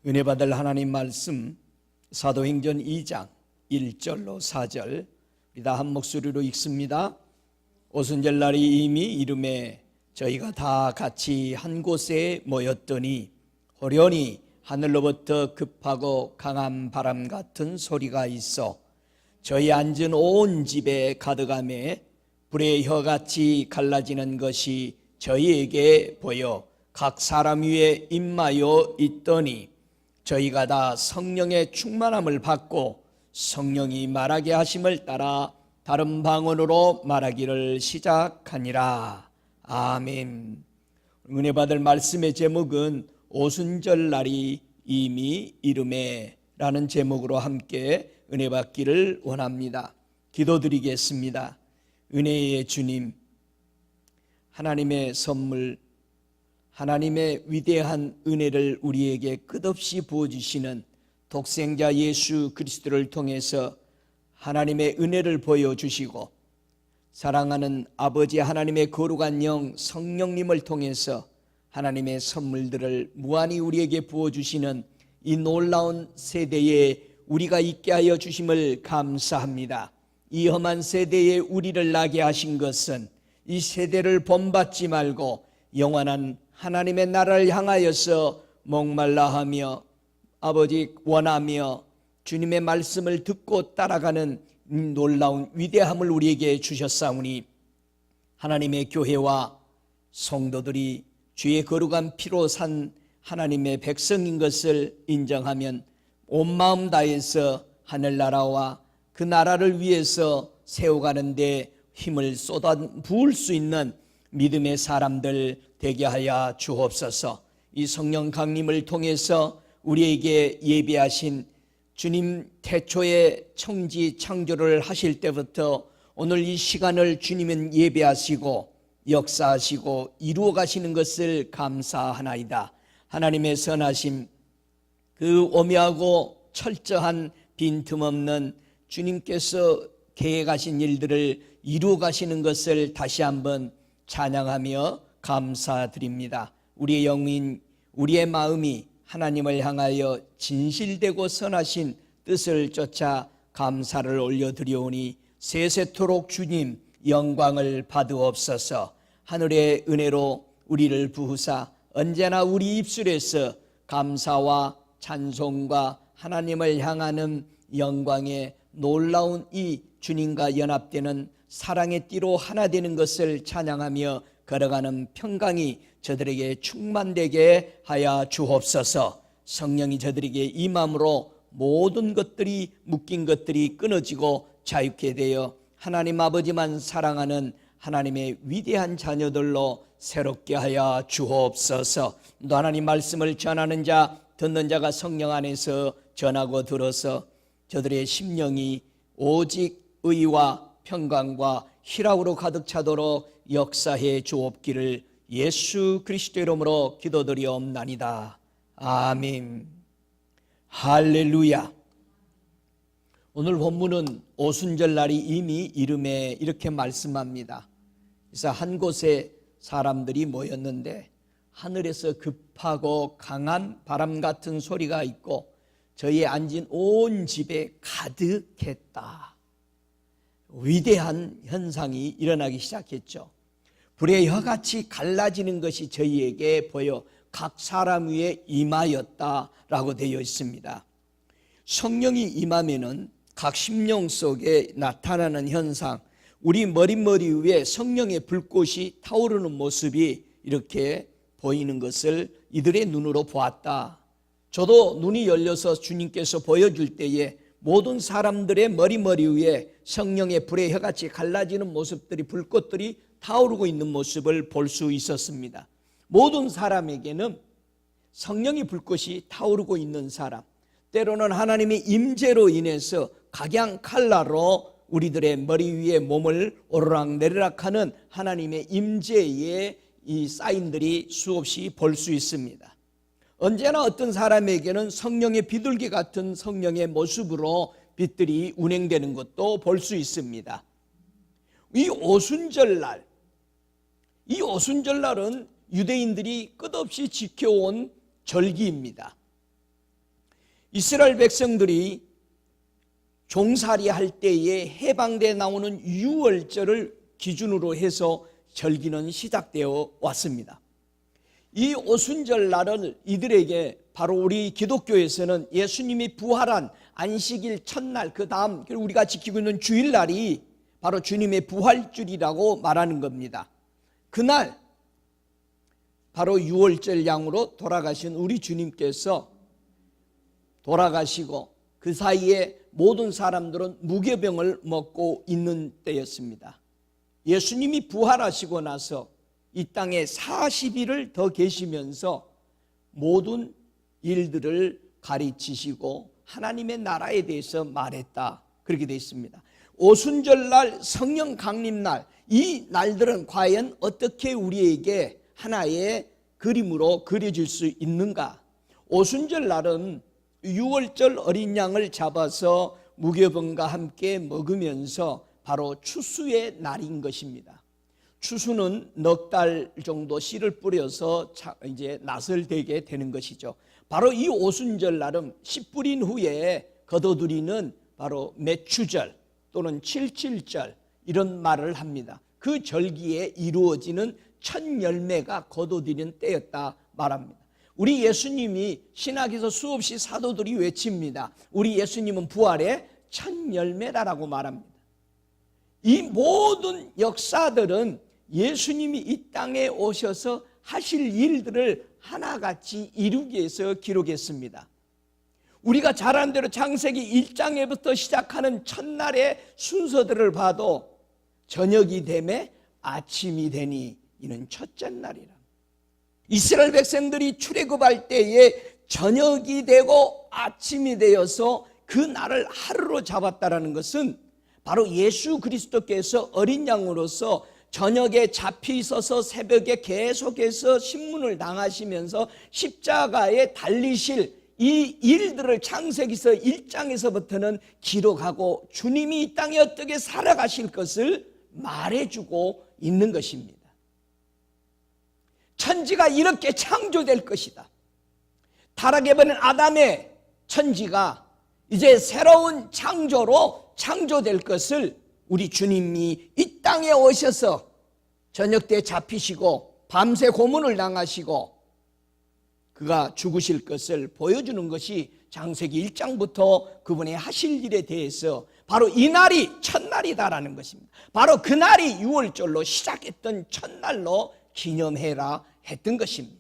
은혜 받을 하나님 말씀 사도행전 2장 1절로 4절 우리 다 한 목소리로 읽습니다. 오순절날이 이미 이름에 저희가 다 같이 한 곳에 모였더니 호련히 하늘로부터 급하고 강한 바람 같은 소리가 있어 저희 앉은 온 집에 가득하며 불의 혀같이 갈라지는 것이 저희에게 보여 각 사람 위에 임하여 있더니 저희가 다 성령의 충만함을 받고 성령이 말하게 하심을 따라 다른 방언으로 말하기를 시작하니라. 아멘. 은혜 받을 말씀의 제목은 오순절날이 이미 이름에 라는 제목으로 함께 은혜 받기를 원합니다. 기도드리겠습니다. 은혜의 주님, 하나님의 선물, 하나님의 위대한 은혜를 우리에게 끝없이 부어주시는 독생자 예수 그리스도를 통해서 하나님의 은혜를 보여주시고 사랑하는 아버지 하나님의 거룩한 영 성령님을 통해서 하나님의 선물들을 무한히 우리에게 부어주시는 이 놀라운 세대에 우리가 있게 하여 주심을 감사합니다. 이 험한 세대에 우리를 나게 하신 것은 이 세대를 본받지 말고 영원한 하나님의 나라를 향하여서 목말라하며 아버지 원하며 주님의 말씀을 듣고 따라가는 놀라운 위대함을 우리에게 주셨사오니 하나님의 교회와 성도들이 주의 거룩한 피로 산 하나님의 백성인 것을 인정하면 온 마음 다해서 하늘나라와 그 나라를 위해서 세워가는 데 힘을 쏟아 부을 수 있는 믿음의 사람들 되게 하여 주옵소서. 이 성령 강림을 통해서 우리에게 예비하신 주님 태초에 청지 창조를 하실 때부터 오늘 이 시간을 주님은 예비하시고 역사하시고 이루어 가시는 것을 감사하나이다. 하나님의 선하심, 그 오묘하고 철저한 빈틈없는 주님께서 계획하신 일들을 이루어 가시는 것을 다시 한번 찬양하며 감사드립니다. 우리의 영인, 우리의 마음이 하나님을 향하여 진실되고 선하신 뜻을 쫓아 감사를 올려드리오니 세세토록 주님 영광을 받으옵소서. 하늘의 은혜로 우리를 부으사 언제나 우리 입술에서 감사와 찬송과 하나님을 향하는 영광의 놀라운 이 주님과 연합되는 사랑의 띠로 하나 되는 것을 찬양하며 걸어가는 평강이 저들에게 충만되게 하여 주옵소서. 성령이 저들에게 임함으로 모든 것들이 묶인 것들이 끊어지고 자유케 되어 하나님 아버지만 사랑하는 하나님의 위대한 자녀들로 새롭게 하여 주옵소서. 또 하나님 말씀을 전하는 자 듣는 자가 성령 안에서 전하고 들어서 저들의 심령이 오직 의와 평강과 희락으로 가득 차도록 역사해 주옵기를 예수 그리스도 이름으로 기도드리옵나이다. 아멘. 할렐루야. 오늘 본문은 오순절날이 이미 이름에 이렇게 말씀합니다. 그래서 한 곳에 사람들이 모였는데 하늘에서 급하고 강한 바람 같은 소리가 있고 저희 앉은 온 집에 가득했다. 위대한 현상이 일어나기 시작했죠. 불의 혀같이 갈라지는 것이 저희에게 보여 각 사람 위에 임하였다라고 되어 있습니다. 성령이 임하면은 각 심령 속에 나타나는 현상, 우리 머리 위에 성령의 불꽃이 타오르는 모습이 이렇게 보이는 것을 이들의 눈으로 보았다. 저도 눈이 열려서 주님께서 보여줄 때에 모든 사람들의 머리 위에 성령의 불의 혀같이 갈라지는 모습들이 불꽃들이 타오르고 있는 모습을 볼 수 있었습니다. 모든 사람에게는 성령의 불꽃이 타오르고 있는 사람, 때로는 하나님의 임재로 인해서 각양 칼라로 우리들의 머리 위에 몸을 오르락내리락하는 하나님의 임재의 이 사인들이 수없이 볼 수 있습니다. 언제나 어떤 사람에게는 성령의 비둘기 같은 성령의 모습으로 빛들이 운행되는 것도 볼 수 있습니다. 이 오순절날은 유대인들이 끝없이 지켜온 절기입니다. 이스라엘 백성들이 종살이 할 때에 해방되어 나오는 유월절을 기준으로 해서 절기는 시작되어 왔습니다. 이 오순절 날을 이들에게 바로 우리 기독교에서는 예수님이 부활한 안식일 첫날, 그 다음 우리가 지키고 있는 주일날이 바로 주님의 부활주일이라고 말하는 겁니다. 그날 바로 유월절 양으로 돌아가신 우리 주님께서 돌아가시고 그 사이에 모든 사람들은 무교병을 먹고 있는 때였습니다. 예수님이 부활하시고 나서 이 땅에 40일을 더 계시면서 모든 일들을 가르치시고 하나님의 나라에 대해서 말했다, 그렇게 되어 있습니다. 오순절날, 성령 강림날, 이 날들은 과연 어떻게 우리에게 하나의 그림으로 그려질 수 있는가? 오순절날은 유월절 어린 양을 잡아서 무교병과 함께 먹으면서 바로 추수의 날인 것입니다. 추수는 넉 달 정도 씨를 뿌려서 이제 낫을 되게 되는 것이죠. 바로 이 오순절 날은 씨 뿌린 후에 거둬들이는 바로 매추절 또는 칠칠절, 이런 말을 합니다. 그 절기에 이루어지는 첫 열매가 거둬들이는 때였다 말합니다. 우리 예수님이 신학에서 수없이 사도들이 외칩니다. 우리 예수님은 부활의 첫 열매라고 말합니다. 이 모든 역사들은 예수님이 이 땅에 오셔서 하실 일들을 하나같이 이루기 위해서 기록했습니다. 우리가 잘 아는 대로 창세기 1장에부터 시작하는 첫날의 순서들을 봐도 저녁이 되매 아침이 되니 이는 첫째 날이라. 이스라엘 백성들이 출애굽할 때에 저녁이 되고 아침이 되어서 그 날을 하루로 잡았다라는 것은 바로 예수 그리스도께서 어린 양으로서 저녁에 잡혀 있어서 새벽에 계속해서 신문을 당하시면서 십자가에 달리실 이 일들을 창세기서 1장에서부터는 기록하고 주님이 이 땅에 어떻게 살아가실 것을 말해주고 있는 것입니다. 천지가 이렇게 창조될 것이다. 타락해버린 아담의 천지가 이제 새로운 창조로 창조될 것을 우리 주님이 이 땅에 오셔서 저녁 때 잡히시고 밤새 고문을 당하시고 그가 죽으실 것을 보여주는 것이 창세기 1장부터 그분의 하실 일에 대해서 바로 이 날이 첫날이다라는 것입니다. 바로 그 날이 유월절로 시작했던 첫날로 기념해라 했던 것입니다.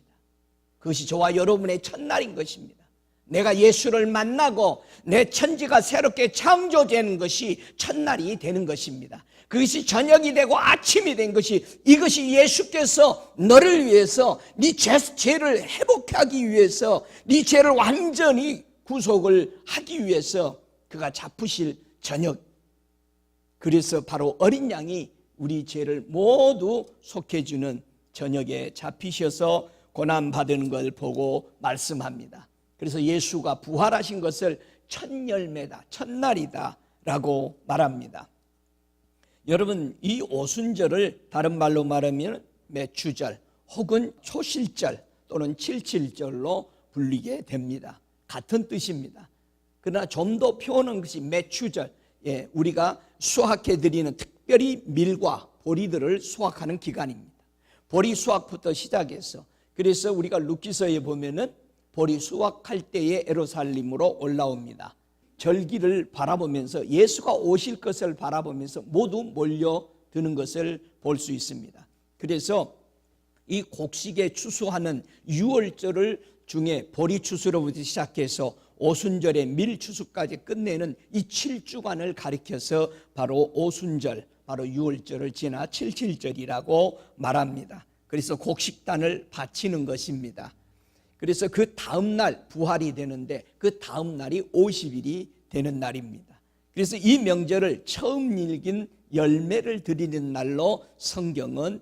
그것이 저와 여러분의 첫날인 것입니다. 내가 예수를 만나고 내 천지가 새롭게 창조되는 것이 첫날이 되는 것입니다. 그것이 저녁이 되고 아침이 된 것이, 이것이 예수께서 너를 위해서 네 죄를 회복하기 위해서, 네 죄를 완전히 구속을 하기 위해서 그가 잡으실 저녁, 그래서 바로 어린 양이 우리 죄를 모두 속해주는 저녁에 잡히셔서 고난받는 걸 보고 말씀합니다. 그래서 예수가 부활하신 것을 첫 열매다, 첫날이다 라고 말합니다. 여러분, 이 오순절을 다른 말로 말하면 매추절 혹은 초실절 또는 칠칠절로 불리게 됩니다. 같은 뜻입니다. 그러나 좀 더 표현한 것이 매추절, 우리가 수확해드리는 특별히 밀과 보리들을 수확하는 기간입니다. 보리 수확부터 시작해서, 그래서 우리가 룻기서에 보면은 보리 수확할 때에 예루살렘으로 올라옵니다. 절기를 바라보면서 예수가 오실 것을 바라보면서 모두 몰려드는 것을 볼 수 있습니다. 그래서 이 곡식에 추수하는 유월절을 중에 보리 추수로부터 시작해서 오순절의 밀 추수까지 끝내는 이 7주간을 가리켜서 바로 오순절, 바로 유월절을 지나 칠칠절이라고 말합니다. 그래서 곡식단을 바치는 것입니다. 그래서 그 다음 날 부활이 되는데 그 다음 날이 50일이 되는 날입니다. 그래서 이 명절을 처음 읽은 열매를 드리는 날로 성경은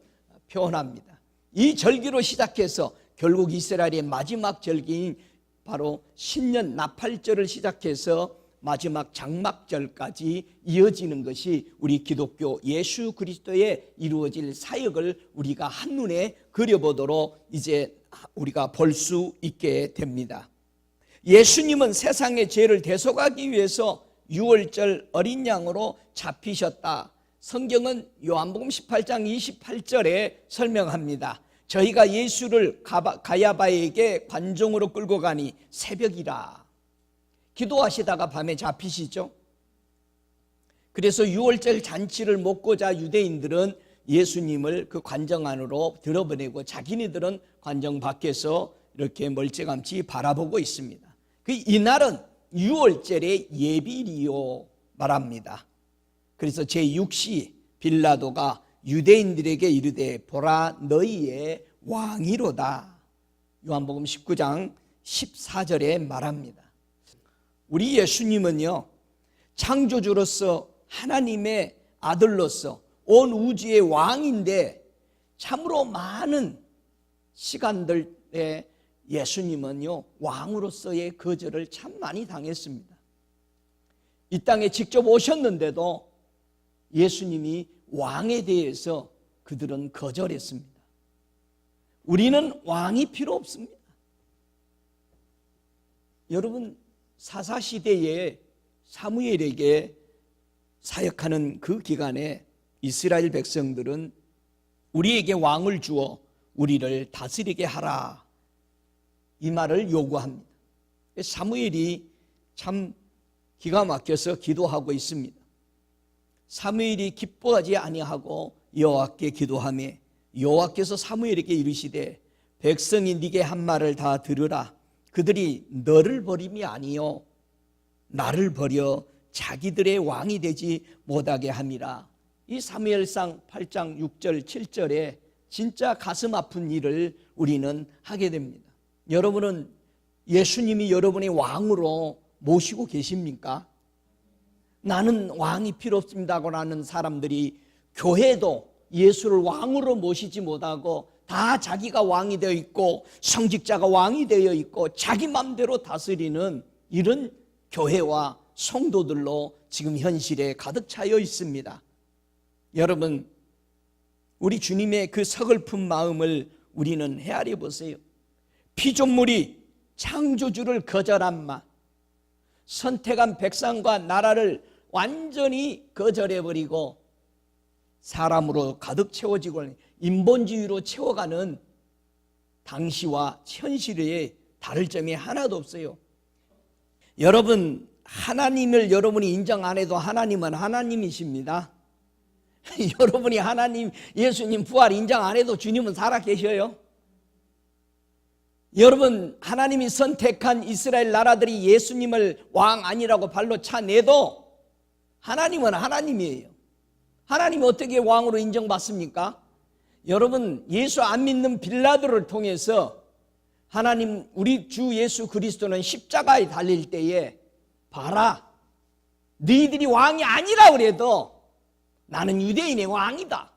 표현합니다. 이 절기로 시작해서 결국 이스라엘의 마지막 절기인 바로 신년 나팔절을 시작해서 마지막 장막절까지 이어지는 것이 우리 기독교 예수 그리스도의 이루어질 사역을 우리가 한눈에 그려보도록 이제 우리가 볼 수 있게 됩니다. 예수님은 세상의 죄를 대속하기 위해서 유월절 어린 양으로 잡히셨다. 성경은 요한복음 18장 28절에 설명합니다. 저희가 예수를 가야바에게 관종으로 끌고 가니 새벽이라. 기도하시다가 밤에 잡히시죠. 그래서 유월절 잔치를 먹고자 유대인들은 예수님을 그 관정 안으로 들어보내고 자기네들은 관정 밖에서 이렇게 멀찌감치 바라보고 있습니다. 이날은 유월절의 예비일이요 말합니다. 그래서 제6시 빌라도가 유대인들에게 이르되 보라 너희의 왕이로다. 요한복음 19장 14절에 말합니다. 우리 예수님은요, 창조주로서 하나님의 아들로서 온 우주의 왕인데 참으로 많은 시간들에 예수님은요, 왕으로서의 거절을 참 많이 당했습니다. 이 땅에 직접 오셨는데도 예수님이 왕에 대해서 그들은 거절했습니다. 우리는 왕이 필요 없습니다. 여러분, 사사시대에 사무엘에게 사역하는 그 기간에 이스라엘 백성들은 우리에게 왕을 주어 우리를 다스리게 하라, 이 말을 요구합니다. 사무엘이 참 기가 막혀서 기도하고 있습니다. 사무엘이 기뻐하지 아니하고 여호와께 기도하며 여호와께서 사무엘에게 이르시되 백성이 네게 한 말을 다 들으라. 그들이 너를 버림이 아니요 나를 버려 자기들의 왕이 되지 못하게 함이라. 이 사무엘상 8장 6절 7절에 진짜 가슴 아픈 일을 우리는 하게 됩니다. 여러분은 예수님이 여러분의 왕으로 모시고 계십니까? 나는 왕이 필요 없습니다고 하는 사람들이 교회도 예수를 왕으로 모시지 못하고 다 자기가 왕이 되어 있고 성직자가 왕이 되어 있고 자기 마음대로 다스리는 이런 교회와 성도들로 지금 현실에 가득 차여 있습니다. 여러분, 우리 주님의 그 서글픈 마음을 우리는 헤아려 보세요. 피조물이 창조주를 거절한 마, 선택한 백성과 나라를 완전히 거절해버리고 사람으로 가득 채워지고 인본주의로 채워가는 당시와 현실에 다를 점이 하나도 없어요. 여러분, 하나님을 여러분이 인정 안 해도 하나님은 하나님이십니다. 여러분이 하나님, 예수님 부활 인정 안 해도 주님은 살아 계셔요. 여러분, 하나님이 선택한 이스라엘 나라들이 예수님을 왕 아니라고 발로 차내도 하나님은 하나님이에요. 하나님이 어떻게 왕으로 인정받습니까? 여러분, 예수 안 믿는 빌라도를 통해서 하나님, 우리 주 예수 그리스도는 십자가에 달릴 때에 봐라, 너희들이 왕이 아니라 그래도 나는 유대인의 왕이다.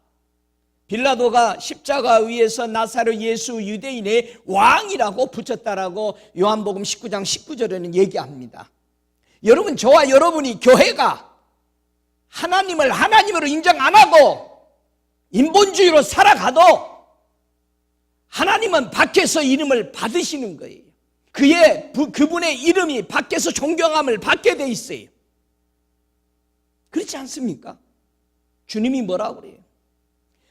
빌라도가 십자가 위에서 나사렛 예수 유대인의 왕이라고 붙였다라고 요한복음 19장 19절에는 얘기합니다. 여러분, 저와 여러분이 교회가 하나님을 하나님으로 인정 안 하고 인본주의로 살아가도 하나님은 밖에서 이름을 받으시는 거예요. 그분의 이름이 밖에서 존경함을 받게 돼 있어요. 그렇지 않습니까? 주님이 뭐라고 그래요?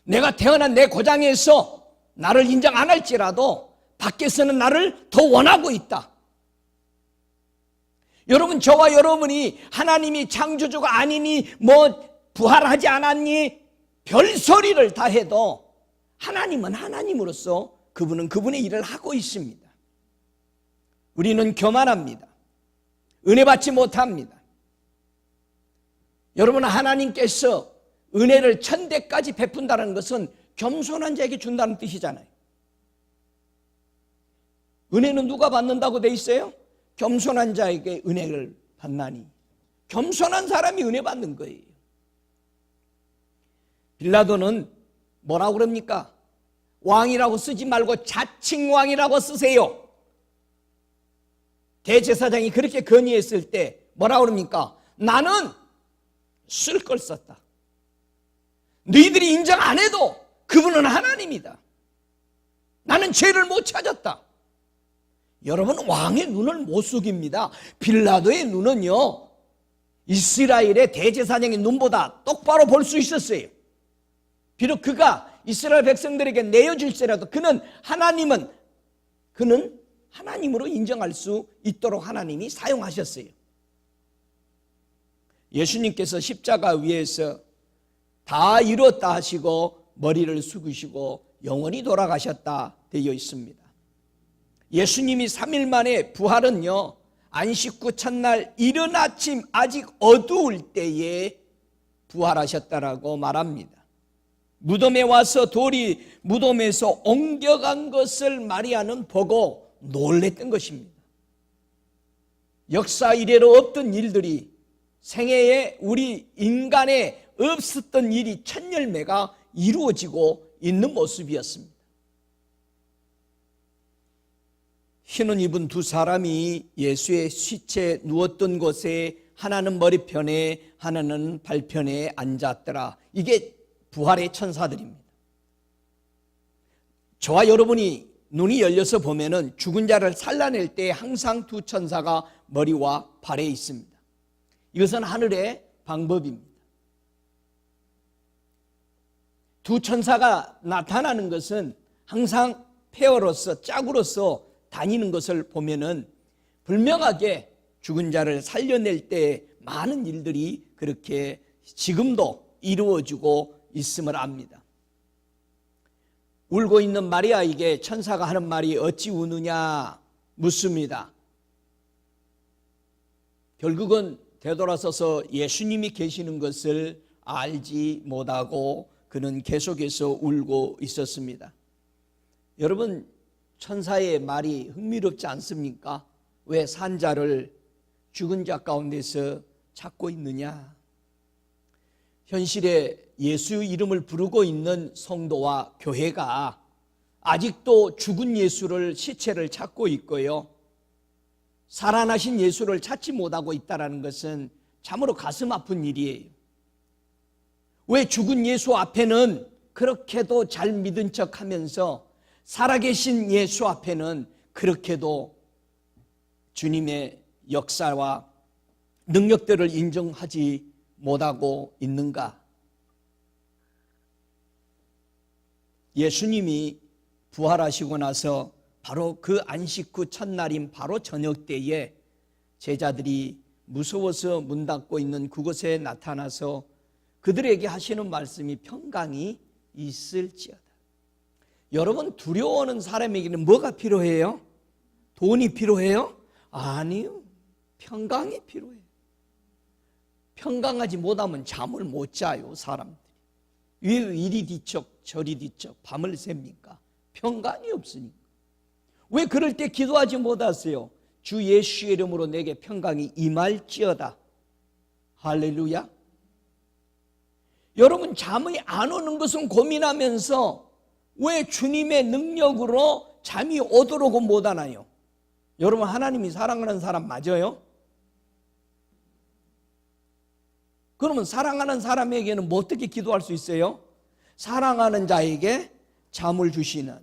내가 태어난 내 고장에서 나를 인정 안 할지라도 밖에서는 나를 더 원하고 있다. 여러분, 저와 여러분이 하나님이 창조주가 아니니 부활하지 않았니 별소리를 다 해도 하나님은 하나님으로서 그분은 그분의 일을 하고 있습니다. 우리는 교만합니다. 은혜 받지 못합니다. 여러분, 하나님께서 은혜를 천대까지 베푼다는 것은 겸손한 자에게 준다는 뜻이잖아요. 은혜는 누가 받는다고 돼 있어요? 겸손한 자에게 은혜를 받나니. 겸손한 사람이 은혜 받는 거예요. 빌라도는 뭐라고 그럽니까? 왕이라고 쓰지 말고 자칭 왕이라고 쓰세요. 대제사장이 그렇게 건의했을 때 뭐라고 그럽니까? 나는 쓸 걸 썼다. 너희들이 인정 안 해도 그분은 하나님이다. 나는 죄를 못 찾았다. 여러분, 왕의 눈을 못 속입니다. 빌라도의 눈은요, 이스라엘의 대제사장의 눈보다 똑바로 볼 수 있었어요. 비록 그가 이스라엘 백성들에게 내어줄지라도 그는 하나님으로 인정할 수 있도록 하나님이 사용하셨어요. 예수님께서 십자가 위에서 다 이루었다 하시고 머리를 숙이시고 영원히 돌아가셨다 되어 있습니다. 예수님이 3일 만에 부활은요, 안식 후 첫날 이른 아침 아직 어두울 때에 부활하셨다라고 말합니다. 무덤에 와서 돌이 무덤에서 옮겨간 것을 마리아는 보고 놀랬던 것입니다. 역사 이래로 없던 일들이, 생애에 우리 인간에 없었던 일이 첫 열매가 이루어지고 있는 모습이었습니다. 흰옷 입은 두 사람이 예수의 시체 누웠던 곳에 하나는 머리편에 하나는 발편에 앉았더라. 이게 부활의 천사들입니다. 저와 여러분이 눈이 열려서 보면은 죽은 자를 살려낼 때 항상 두 천사가 머리와 발에 있습니다. 이것은 하늘의 방법입니다. 두 천사가 나타나는 것은 항상 페어로서, 짝으로서 다니는 것을 보면은 분명하게 죽은 자를 살려낼 때 많은 일들이 그렇게 지금도 이루어지고 있음을 압니다. 울고 있는 마리아에게 천사가 하는 말이 어찌 우느냐 묻습니다. 결국은 되돌아서서 예수님이 계시는 것을 알지 못하고 그는 계속해서 울고 있었습니다. 여러분, 천사의 말이 흥미롭지 않습니까? 왜 산자를 죽은 자 가운데서 찾고 있느냐? 현실에 예수 이름을 부르고 있는 성도와 교회가 아직도 죽은 예수를, 시체를 찾고 있고요, 살아나신 예수를 찾지 못하고 있다는 것은 참으로 가슴 아픈 일이에요. 왜 죽은 예수 앞에는 그렇게도 잘 믿은 척하면서 살아계신 예수 앞에는 그렇게도 주님의 역사와 능력들을 인정하지 못하고 있는가? 예수님이 부활하시고 나서 바로 그 안식 후 첫날인 바로 저녁 때에 제자들이 무서워서 문 닫고 있는 그곳에 나타나서 그들에게 하시는 말씀이 평강이 있을지어다. 여러분, 두려워하는 사람에게는 뭐가 필요해요? 돈이 필요해요? 아니요. 평강이 필요해요. 평강하지 못하면 잠을 못 자요, 사람들이. 왜 이리 뒤척 저리 뒤척 밤을 셉니까? 평강이 없으니까. 왜 그럴 때 기도하지 못하세요? 주 예수의 이름으로 내게 평강이 임할지어다. 할렐루야. 여러분, 잠이 안 오는 것은 고민하면서 왜 주님의 능력으로 잠이 오도록 못하나요? 여러분, 하나님이 사랑하는 사람 맞아요? 그러면 사랑하는 사람에게는 뭐 어떻게 기도할 수 있어요? 사랑하는 자에게 잠을 주시는.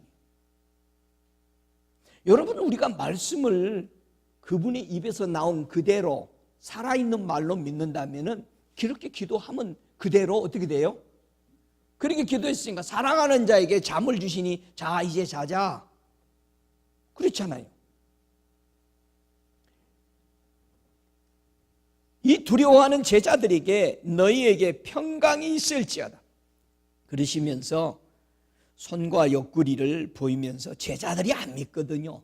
여러분, 우리가 말씀을 그분의 입에서 나온 그대로 살아있는 말로 믿는다면 그렇게 기도하면 그대로 어떻게 돼요? 그렇게 기도했으니까 사랑하는 자에게 잠을 주시니 자 이제 자자, 그렇잖아요. 이 두려워하는 제자들에게 너희에게 평강이 있을지어다 그러시면서 손과 옆구리를 보이면서, 제자들이 안 믿거든요.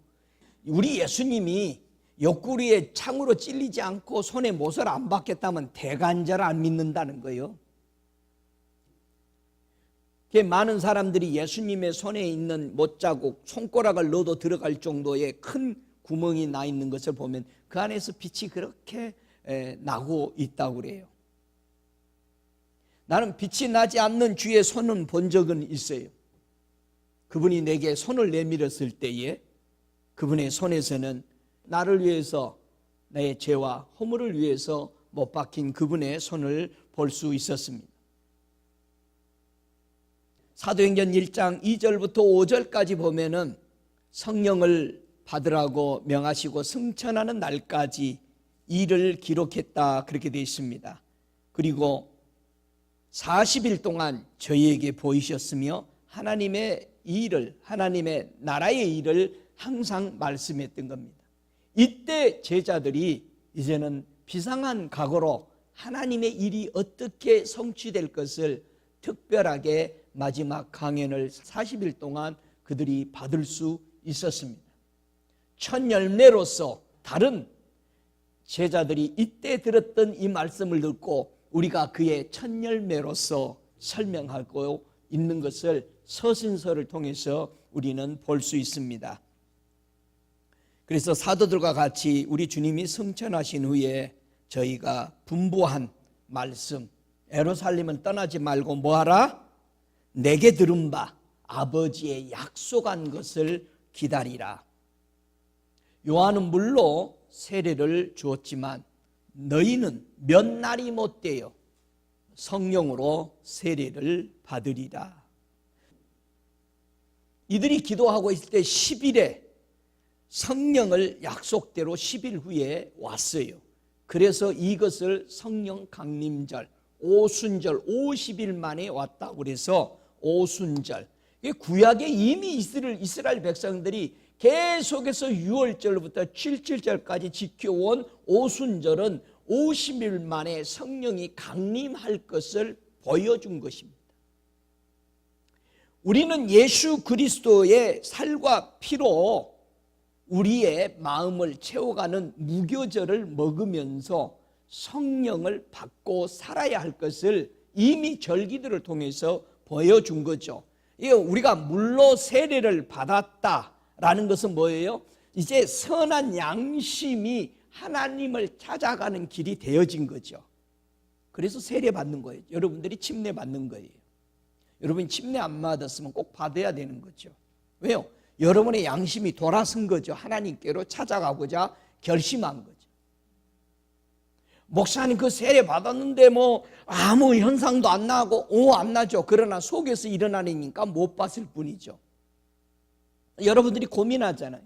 우리 예수님이 옆구리에 창으로 찔리지 않고 손에 못을 안 박혔다면 대간절 안 믿는다는 거예요. 많은 사람들이 예수님의 손에 있는 못자국, 손가락을 넣어도 들어갈 정도의 큰 구멍이 나 있는 것을 보면 그 안에서 빛이 그렇게 나고 있다고 그래요. 나는 빛이 나지 않는 주의 손은 본 적은 있어요. 그분이 내게 손을 내밀었을 때에 그분의 손에서는 나를 위해서, 나의 죄와 허물을 위해서 못 박힌 그분의 손을 볼 수 있었습니다. 사도행전 1장 2절부터 5절까지 보면은 성령을 받으라고 명하시고 승천하는 날까지 일을 기록했다, 그렇게 되어 있습니다. 그리고 40일 동안 저희에게 보이셨으며 하나님의 일을, 하나님의 나라의 일을 항상 말씀했던 겁니다. 이때 제자들이 이제는 비상한 각오로 하나님의 일이 어떻게 성취될 것을 특별하게 마지막 강연을 40일 동안 그들이 받을 수 있었습니다. 첫 열매로서 다른 제자들이 이때 들었던 이 말씀을 듣고 우리가 그의 첫 열매로서 설명하고 있는 것을 서신서를 통해서 우리는 볼 수 있습니다. 그래서 사도들과 같이 우리 주님이 승천하신 후에 저희가 분부한 말씀, 예루살렘은 떠나지 말고 뭐하라? 내게 들은 바 아버지의 약속한 것을 기다리라. 요한은 물로 세례를 주었지만 너희는 몇 날이 못되어 성령으로 세례를 받으리라. 이들이 기도하고 있을 때 10일에 성령을 약속대로 10일 후에 왔어요. 그래서 이것을 성령 강림절, 오순절, 50일 만에 왔다고 그래서 오순절. 구약에 이미 이스라엘 백성들이 계속해서 6월절부터 7절까지 지켜온 오순절은 50일 만에 성령이 강림할 것을 보여준 것입니다. 우리는 예수 그리스도의 살과 피로 우리의 마음을 채워가는 무교절을 먹으면서 성령을 받고 살아야 할 것을 이미 절기들을 통해서 보여준 거죠. 우리가 물로 세례를 받았다라는 것은 뭐예요? 이제 선한 양심이 하나님을 찾아가는 길이 되어진 거죠. 그래서 세례 받는 거예요. 여러분들이 침례 받는 거예요. 여러분이 침례 안 받았으면 꼭 받아야 되는 거죠. 왜요? 여러분의 양심이 돌아선 거죠. 하나님께로 찾아가고자 결심한 거죠. 목사님 그 세례 받았는데 뭐 아무 현상도 안 나고 안 나죠. 그러나 속에서 일어나니까 못 봤을 뿐이죠. 여러분들이 고민하잖아요.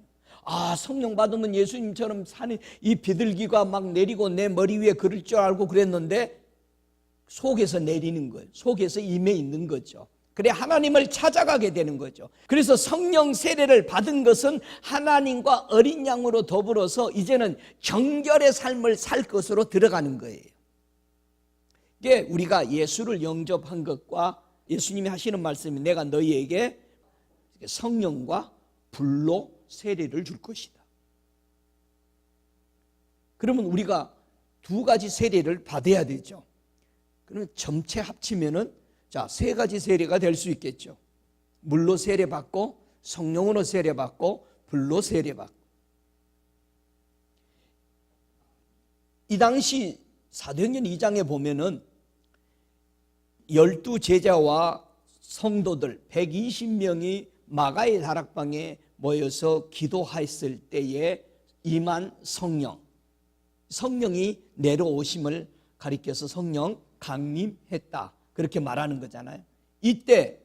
성령 받으면 예수님처럼 사는 이 비둘기가 막 내리고 내 머리 위에 그럴 줄 알고 그랬는데 속에서 내리는 거예요. 속에서 임해 있는 거죠. 그래 하나님을 찾아가게 되는 거죠. 그래서 성령 세례를 받은 것은 하나님과 어린 양으로 더불어서 이제는 정결의 삶을 살 것으로 들어가는 거예요. 이게 우리가 예수를 영접한 것과 예수님이 하시는 말씀이 내가 너희에게 성령과 불로 세례를 줄 것이다. 그러면 우리가 두 가지 세례를 받아야 되죠. 그러면 전체 합치면은 세 가지 세례가 될 수 있겠죠. 물로 세례받고 성령으로 세례받고 불로 세례받고. 이 당시 사도행전 2장에 보면은 12제자와 성도들 120명이 마가의 다락방에 모여서 기도했을 때에 임한 성령이 내려오심을 가리켜서 성령 강림했다, 그렇게 말하는 거잖아요. 이때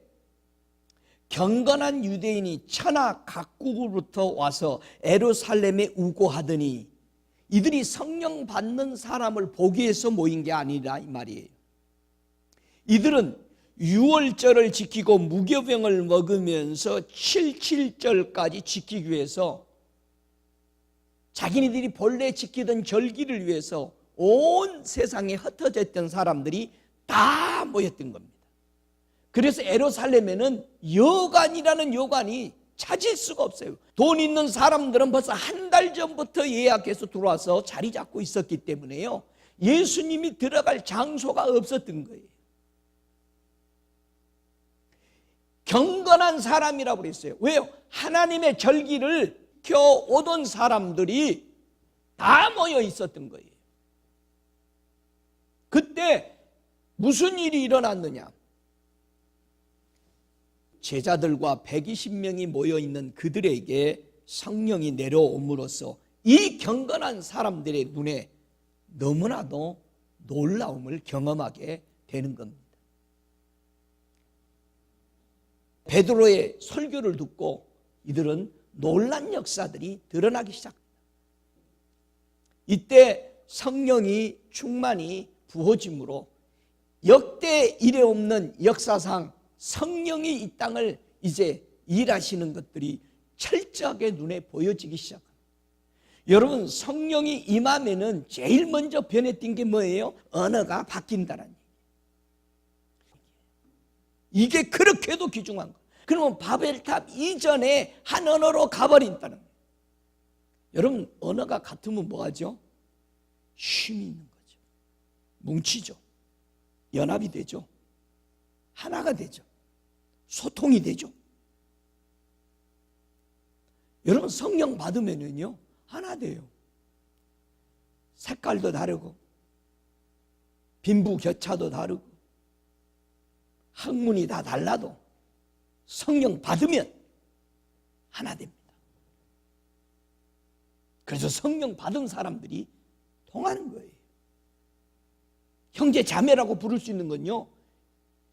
경건한 유대인이 천하 각국으로부터 와서 예루살렘에 우고하더니 이들이 성령 받는 사람을 보기 위해서 모인 게 아니라 이 말이에요. 이들은 유월절을 지키고 무교병을 먹으면서 77절까지 지키기 위해서 자기네들이 본래 지키던 절기를 위해서 온 세상에 흩어져 있던 사람들이 다 모였던 겁니다. 그래서 예루살렘에는 여관이라는 여관이 찾을 수가 없어요. 돈 있는 사람들은 벌써 한 달 전부터 예약해서 들어와서 자리 잡고 있었기 때문에요, 예수님이 들어갈 장소가 없었던 거예요. 경건한 사람이라고 그랬어요. 왜요? 하나님의 절기를 켜오던 사람들이 다 모여 있었던 거예요. 그때 무슨 일이 일어났느냐? 제자들과 120명이 모여있는 그들에게 성령이 내려옴으로써 이 경건한 사람들의 눈에 너무나도 놀라움을 경험하게 되는 겁니다. 베드로의 설교를 듣고 이들은 놀란 역사들이 드러나기 시작합니다. 이때 성령이 충만히 부어짐으로 역대 이래 없는 역사상 성령이 이 땅을 이제 일하시는 것들이 철저하게 눈에 보여지기 시작합니다. 여러분, 성령이 임하면은 제일 먼저 변해 띈 게 뭐예요? 언어가 바뀐다는 얘기예요. 이게 그렇게도 귀중한 거예요. 그러면 바벨탑 이전에 한 언어로 가버린다는 거예요. 여러분, 언어가 같으면 뭐하죠? 쉼이 있는 거죠. 뭉치죠. 연합이 되죠. 하나가 되죠. 소통이 되죠. 여러분, 성령 받으면은요 하나 돼요. 색깔도 다르고 빈부격차도 다르고 학문이 다 달라도 성령 받으면 하나 됩니다. 그래서 성령 받은 사람들이 통하는 거예요. 형제 자매라고 부를 수 있는 건요,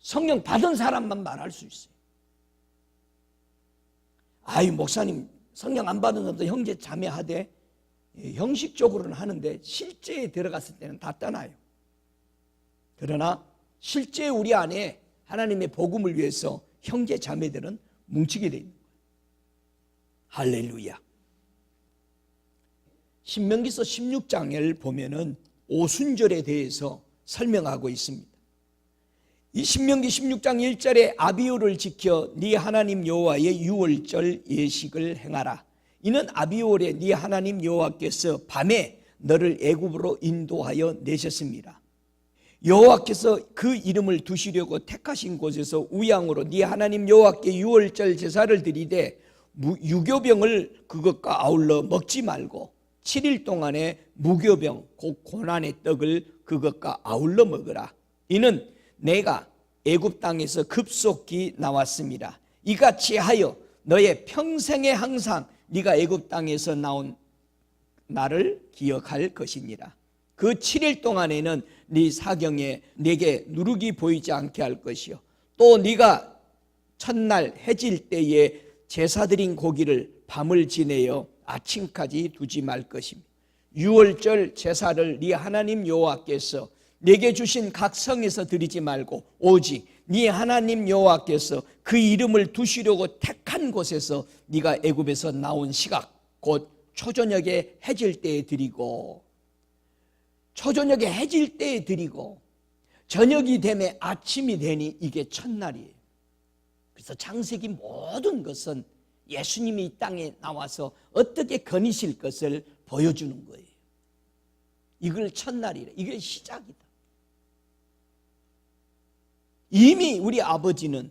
성령 받은 사람만 말할 수 있어요. 아이, 목사님 성령 안 받은 사람도 형제 자매 하되, 형식적으로는 하는데 실제에 들어갔을 때는 다 떠나요. 그러나 실제 우리 안에 하나님의 복음을 위해서 형제 자매들은 뭉치게 되어 있는 거예요. 할렐루야. 신명기서 16장을 보면은 오순절에 대해서 설명하고 있습니다. 이 신명기 16장 1절에 아비올을 지켜 네 하나님 여호와의 유월절 예식을 행하라. 이는 아비올에 네 하나님 여호와께서 밤에 너를 애굽으로 인도하여 내셨습니다. 여호와께서 그 이름을 두시려고 택하신 곳에서 우양으로 네 하나님 여호와께 유월절 제사를 드리되 유교병을 그것과 아울러 먹지 말고 7일 동안에 무교병 곧 고난의 떡을 그것과 아울러 먹으라. 이는 내가 애굽 땅에서 급속히 나왔습니다. 이같이 하여 너의 평생에 항상 네가 애굽 땅에서 나온 나를 기억할 것이니라. 그 7일 동안에는 네 사경에 내게 누룩이 보이지 않게 할 것이요, 또 네가 첫날 해질 때에 제사 드린 고기를 밤을 지내어 아침까지 두지 말 것입니다. 유월절 제사를 네 하나님 여호와께서 내게 주신 각 성에서 드리지 말고 오직 네 하나님 여호와께서 그 이름을 두시려고 택한 곳에서 네가 애굽에서 나온 시각 곧 초저녁에 해질 때에 드리고, 초저녁에 해질 때에 드리고 저녁이 되면 아침이 되니 이게 첫날이에요. 그래서 창세기 모든 것은 예수님이 이 땅에 나와서 어떻게 거니실 것을 보여주는 거예요. 이걸 첫날이래. 이게 시작이다. 이미 우리 아버지는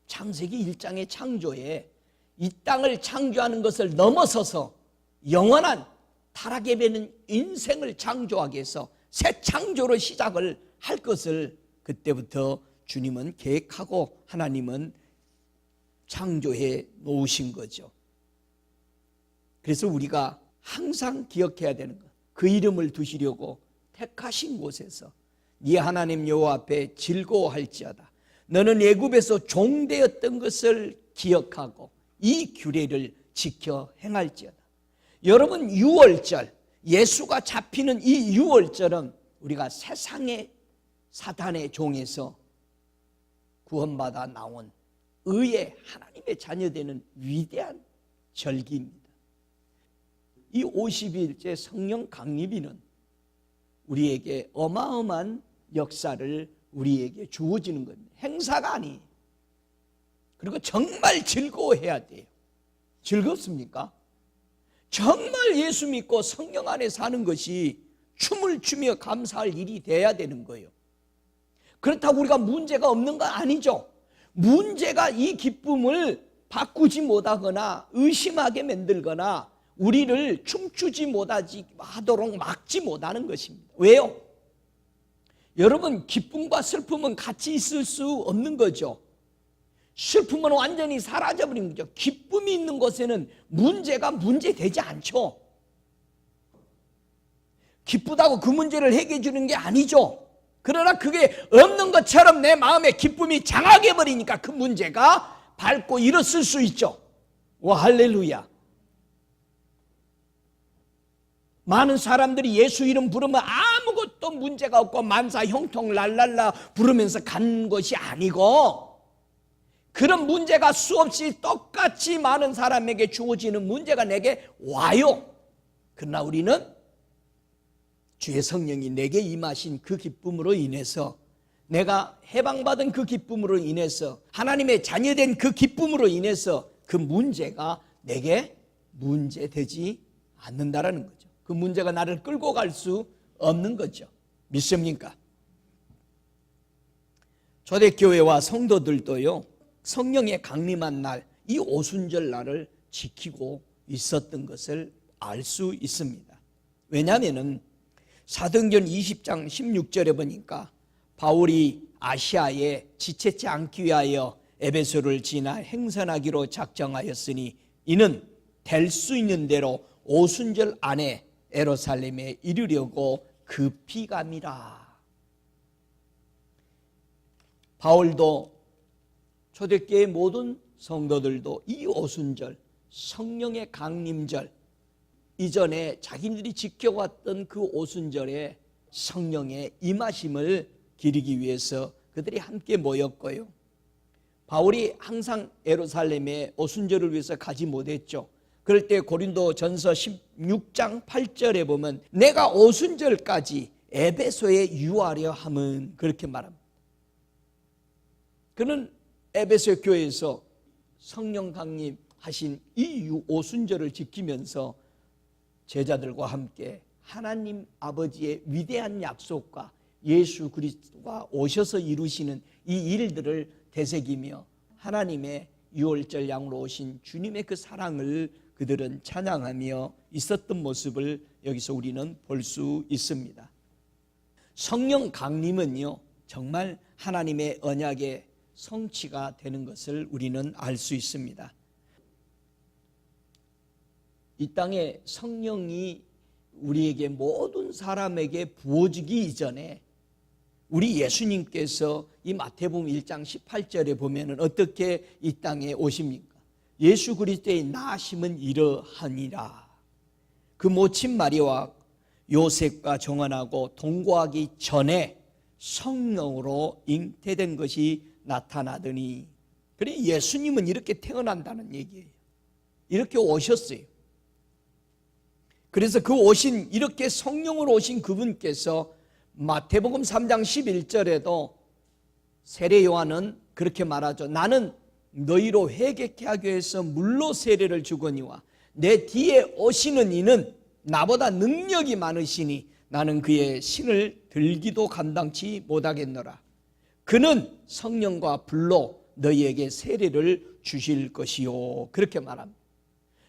창세기 1장의 창조에 이 땅을 창조하는 것을 넘어서서 영원한 타락에 배는 인생을 창조하기 위해서 새 창조로 시작을 할 것을 그때부터 주님은 계획하고 하나님은 창조해 놓으신 거죠. 그래서 우리가 항상 기억해야 되는 것, 그 이름을 두시려고 택하신 곳에서 네 하나님 여호와 앞에 즐거워할지어다. 너는 애굽에서 종되었던 것을 기억하고 이 규례를 지켜 행할지어다. 여러분, 유월절, 예수가 잡히는 이 유월절은 우리가 세상의 사탄의 종에서 구원받아 나온 의의 하나님의 자녀되는 위대한 절기입니다. 이 50일째 성령 강림일은 우리에게 어마어마한 역사를 우리에게 주어지는 겁니다. 행사가 아니에요. 그리고 정말 즐거워해야 돼요. 즐겁습니까? 정말 예수 믿고 성령 안에 사는 것이 춤을 추며 감사할 일이 돼야 되는 거예요. 그렇다고 우리가 문제가 없는 건 아니죠. 문제가 이 기쁨을 바꾸지 못하거나 의심하게 만들거나 우리를 춤추지 못하도록 막지 못하는 것입니다. 왜요? 여러분, 기쁨과 슬픔은 같이 있을 수 없는 거죠. 슬픔은 완전히 사라져버린 거죠. 기쁨이 있는 곳에는 문제가 문제되지 않죠. 기쁘다고 그 문제를 해결해 주는 게 아니죠. 그러나 그게 없는 것처럼 내 마음에 기쁨이 장악해 버리니까 그 문제가 밟고 일어설 수 있죠. 와, 할렐루야. 많은 사람들이 예수 이름 부르면 아무것도 문제가 없고 만사 형통 랄랄라 부르면서 간 것이 아니고, 그런 문제가 수없이 똑같이 많은 사람에게 주어지는 문제가 내게 와요. 그러나 우리는 주의 성령이 내게 임하신 그 기쁨으로 인해서, 내가 해방받은 그 기쁨으로 인해서, 하나님의 자녀된 그 기쁨으로 인해서 그 문제가 내게 문제되지 않는다라는 거죠. 그 문제가 나를 끌고 갈 수 없는 거죠. 믿습니까? 초대교회와 성도들도요, 성령의 강림한 날, 이 오순절 날을 지키고 있었던 것을 알 수 있습니다. 왜냐하면 사도행전 20장 16절에 보니까 바울이 아시아에 지체치 않기 위하여 에베소를 지나 행선하기로 작정하였으니 이는 될 수 있는 대로 오순절 안에 예루살렘에 이르려고 급히 감이라. 바울도 초대교회 모든 성도들도 이 오순절, 성령의 강림절, 이전에 자기들이 지켜왔던 그 오순절에 성령의 임하심을 기리기 위해서 그들이 함께 모였고요. 바울이 항상 예루살렘에 오순절을 위해서 가지 못했죠. 그럴 때 고린도 전서 16장 8절에 보면 내가 오순절까지 에베소에 유하려 함은, 그렇게 말합니다. 그는 에베소 교회에서 성령 강림하신 이 오순절을 지키면서 제자들과 함께 하나님 아버지의 위대한 약속과 예수 그리스도가 오셔서 이루시는 이 일들을 되새기며 하나님의 유월절 양으로 오신 주님의 그 사랑을 그들은 찬양하며 있었던 모습을 여기서 우리는 볼 수 있습니다. 성령 강림은요, 정말 하나님의 언약의 성취가 되는 것을 우리는 알 수 있습니다. 이 땅에 성령이 우리에게, 모든 사람에게 부어지기 이전에 우리 예수님께서 이 마태복음 1장 18절에 보면은 어떻게 이 땅에 오십니까? 예수 그리스도의 나심은 이러하니라. 그 모친 마리아와 요셉과 정언하고 동거하기 전에 성령으로 잉태된 것이 나타나더니, 그래 예수님은 이렇게 태어난다는 얘기예요. 이렇게 오셨어요. 그래서 그 오신, 이렇게 성령으로 오신 그분께서 마태복음 3장 11절에도 세례 요한은 그렇게 말하죠. 나는 너희로 회개케 하기 위해서 물로 세례를 주거니와 내 뒤에 오시는 이는 나보다 능력이 많으시니 나는 그의 신을 들기도 감당치 못하겠노라. 그는 성령과 불로 너희에게 세례를 주실 것이요, 그렇게 말합니다.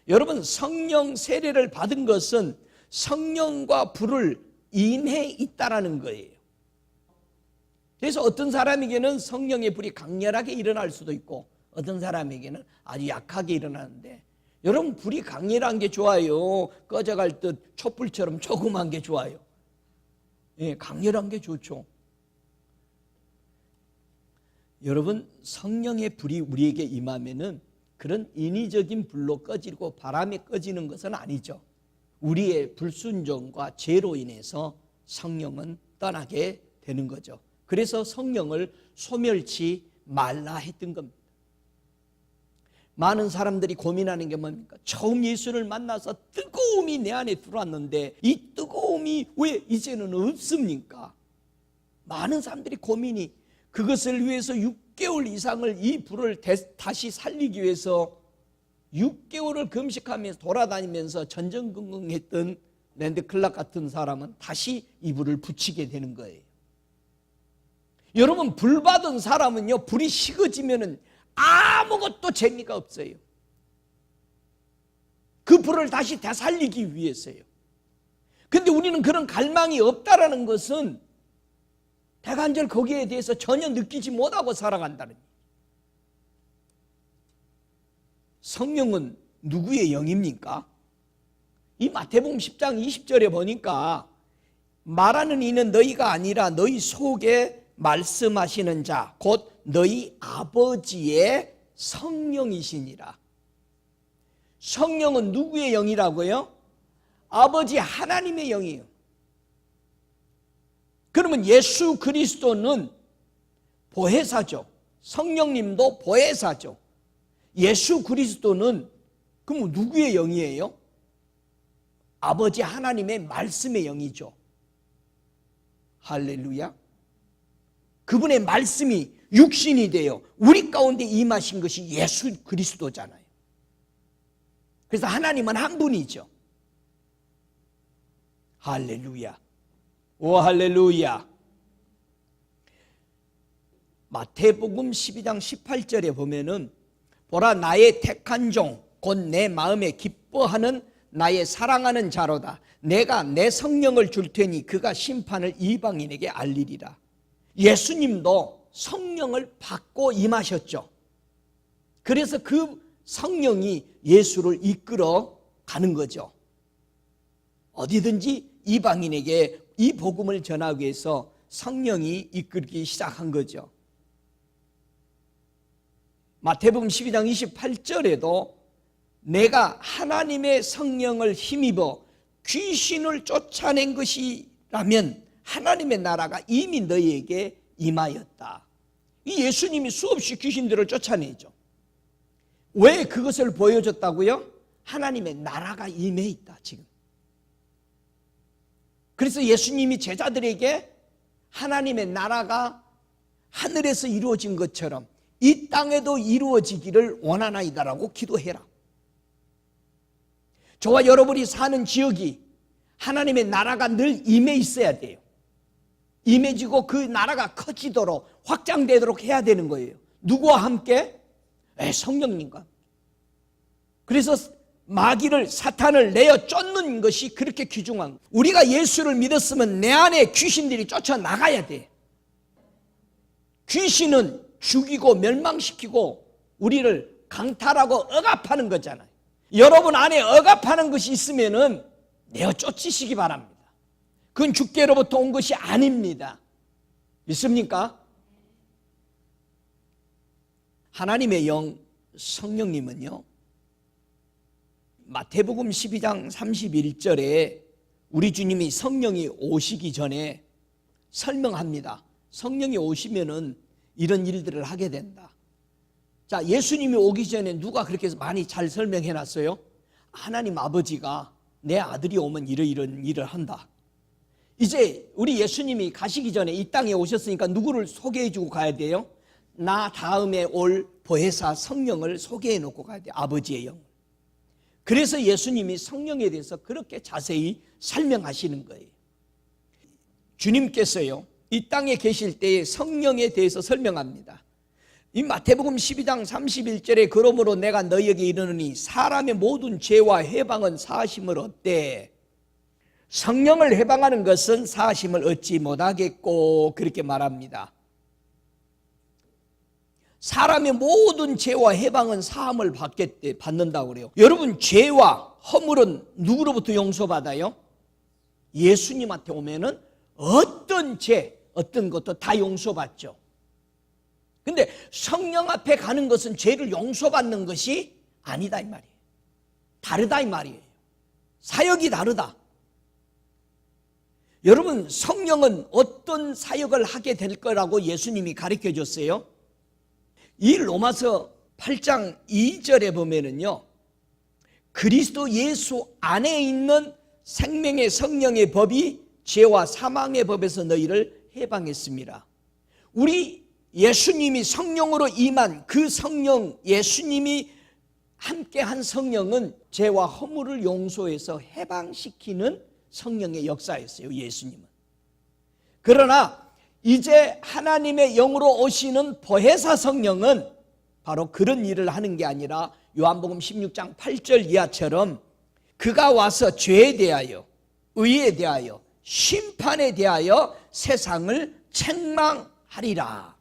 여러분, 성령 세례를 받은 것은 성령과 불을 임해 있다라는 거예요. 그래서 어떤 사람에게는 성령의 불이 강렬하게 일어날 수도 있고 어떤 사람에게는 아주 약하게 일어나는데, 여러분, 불이 강렬한 게 좋아요? 꺼져갈 듯 촛불처럼 조그만 게 좋아요? 예, 강렬한 게 좋죠. 여러분, 성령의 불이 우리에게 임하면은 그런 인위적인 불로 꺼지고 바람에 꺼지는 것은 아니죠. 우리의 불순종과 죄로 인해서 성령은 떠나게 되는 거죠. 그래서 성령을 소멸치 말라 했던 겁니다. 많은 사람들이 고민하는 게 뭡니까? 처음 예수를 만나서 뜨거움이 내 안에 들어왔는데 이 뜨거움이 왜 이제는 없습니까? 많은 사람들이 고민이, 그것을 위해서 6개월 이상을 이 불을 다시 살리기 위해서 6개월을 금식하면서 돌아다니면서 전전긍긍했던 랜드 클락 같은 사람은 다시 이 불을 붙이게 되는 거예요. 여러분, 불 받은 사람은요, 불이 식어지면은 아무것도 재미가 없어요. 그 불을 다시 되살리기 위해서요. 근데 우리는 그런 갈망이 없다라는 것은 대간절 거기에 대해서 전혀 느끼지 못하고 살아간다는 거예요. 성령은 누구의 영입니까? 이 마태복음 10장 20절에 보니까 말하는 이는 너희가 아니라 너희 속에 말씀하시는 자 곧 너희 아버지의 성령이시니라. 성령은 누구의 영이라고요? 아버지 하나님의 영이에요. 그러면 예수 그리스도는 보혜사죠. 성령님도 보혜사죠. 예수 그리스도는 그럼 누구의 영이에요? 아버지 하나님의 말씀의 영이죠. 할렐루야. 그분의 말씀이 육신이 되어 우리 가운데 임하신 것이 예수 그리스도잖아요. 그래서 하나님은 한 분이죠. 할렐루야. 오 할렐루야. 마태복음 12장 18절에 보면은 보라 나의 택한 종 곧 내 마음에 기뻐하는 나의 사랑하는 자로다. 내가 내 성령을 줄 테니 그가 심판을 이방인에게 알리리라. 예수님도 성령을 받고 임하셨죠. 그래서 그 성령이 예수를 이끌어 가는 거죠. 어디든지 이방인에게 이 복음을 전하기 위해서 성령이 이끌기 시작한 거죠. 마태복음 12장 28절에도 내가 하나님의 성령을 힘입어 귀신을 쫓아낸 것이라면 하나님의 나라가 이미 너희에게 임하였다. 이 예수님이 수없이 귀신들을 쫓아내죠. 왜 그것을 보여줬다고요? 하나님의 나라가 임해 있다 지금. 그래서 예수님이 제자들에게 하나님의 나라가 하늘에서 이루어진 것처럼 이 땅에도 이루어지기를 원하나이다라고 기도해라. 저와 여러분이 사는 지역이 하나님의 나라가 늘 임해 있어야 돼요. 임해지고 그 나라가 커지도록 확장되도록 해야 되는 거예요. 누구와 함께? 성령님과. 그래서 마귀를 사탄을 내어 쫓는 것이 그렇게 귀중한 거예요. 우리가 예수를 믿었으면 내 안에 귀신들이 쫓아나가야 돼. 귀신은 죽이고 멸망시키고 우리를 강탈하고 억압하는 거잖아요. 여러분 안에 억압하는 것이 있으면은 내어 쫓으시기 바랍니다. 그건 주께로부터 온 것이 아닙니다. 믿습니까? 하나님의 영 성령님은요, 마태복음 12장 31절에 우리 주님이 성령이 오시기 전에 설명합니다. 성령이 오시면은 이런 일들을 하게 된다. 자, 예수님이 오기 전에 누가 그렇게 많이 잘 설명해 놨어요? 하나님 아버지가 내 아들이 오면 이런 일을 한다. 이제 우리 예수님이 가시기 전에 이 땅에 오셨으니까 누구를 소개해 주고 가야 돼요? 나 다음에 올 보혜사 성령을 소개해 놓고 가야 돼요. 아버지의 영. 그래서 예수님이 성령에 대해서 그렇게 자세히 설명하시는 거예요. 주님께서요, 이 땅에 계실 때에 성령에 대해서 설명합니다. 이 마태복음 12장 31절에 그러므로 내가 너희에게 이르노니 사람의 모든 죄와 해방은 사하심을 얻되 성령을 해방하는 것은 사하심을 얻지 못하겠고 그렇게 말합니다. 사람의 모든 죄와 해방은 사함을 받는다고 그래요. 여러분, 죄와 허물은 누구로부터 용서받아요? 예수님한테 오면은 어떤 죄, 어떤 것도 다 용서받죠. 근데 성령 앞에 가는 것은 죄를 용서받는 것이 아니다 이 말이에요. 다르다 이 말이에요. 사역이 다르다. 여러분, 성령은 어떤 사역을 하게 될 거라고 예수님이 가르쳐 줬어요? 이 로마서 8장 2절에 보면은요, 그리스도 예수 안에 있는 생명의 성령의 법이 죄와 사망의 법에서 너희를 해방했습니다. 우리 예수님이 성령으로 임한 그 성령, 예수님이 함께한 성령은 죄와 허물을 용서해서 해방시키는 성령의 역사였어요, 예수님은. 그러나 이제 하나님의 영으로 오시는 보혜사 성령은 바로 그런 일을 하는 게 아니라 요한복음 16장 8절 이하처럼 그가 와서 죄에 대하여, 의에 대하여, 심판에 대하여 세상을 책망하리라.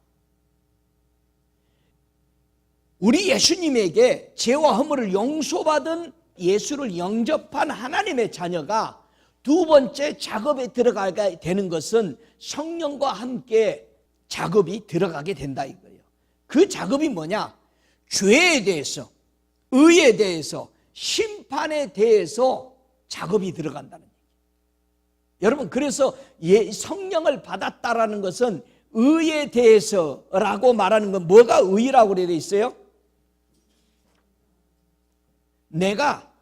우리 예수님에게 죄와 허물을 용서받은 예수를 영접한 하나님의 자녀가 두 번째 작업에 들어가게 되는 것은 성령과 함께 작업이 들어가게 된다 이거예요. 그 작업이 뭐냐? 죄에 대해서, 의에 대해서, 심판에 대해서 작업이 들어간다는 얘기예요. 여러분, 그래서 성령을 받았다라는 것은 의에 대해서라고 말하는 건 뭐가 의라고 되어 있어요? 내가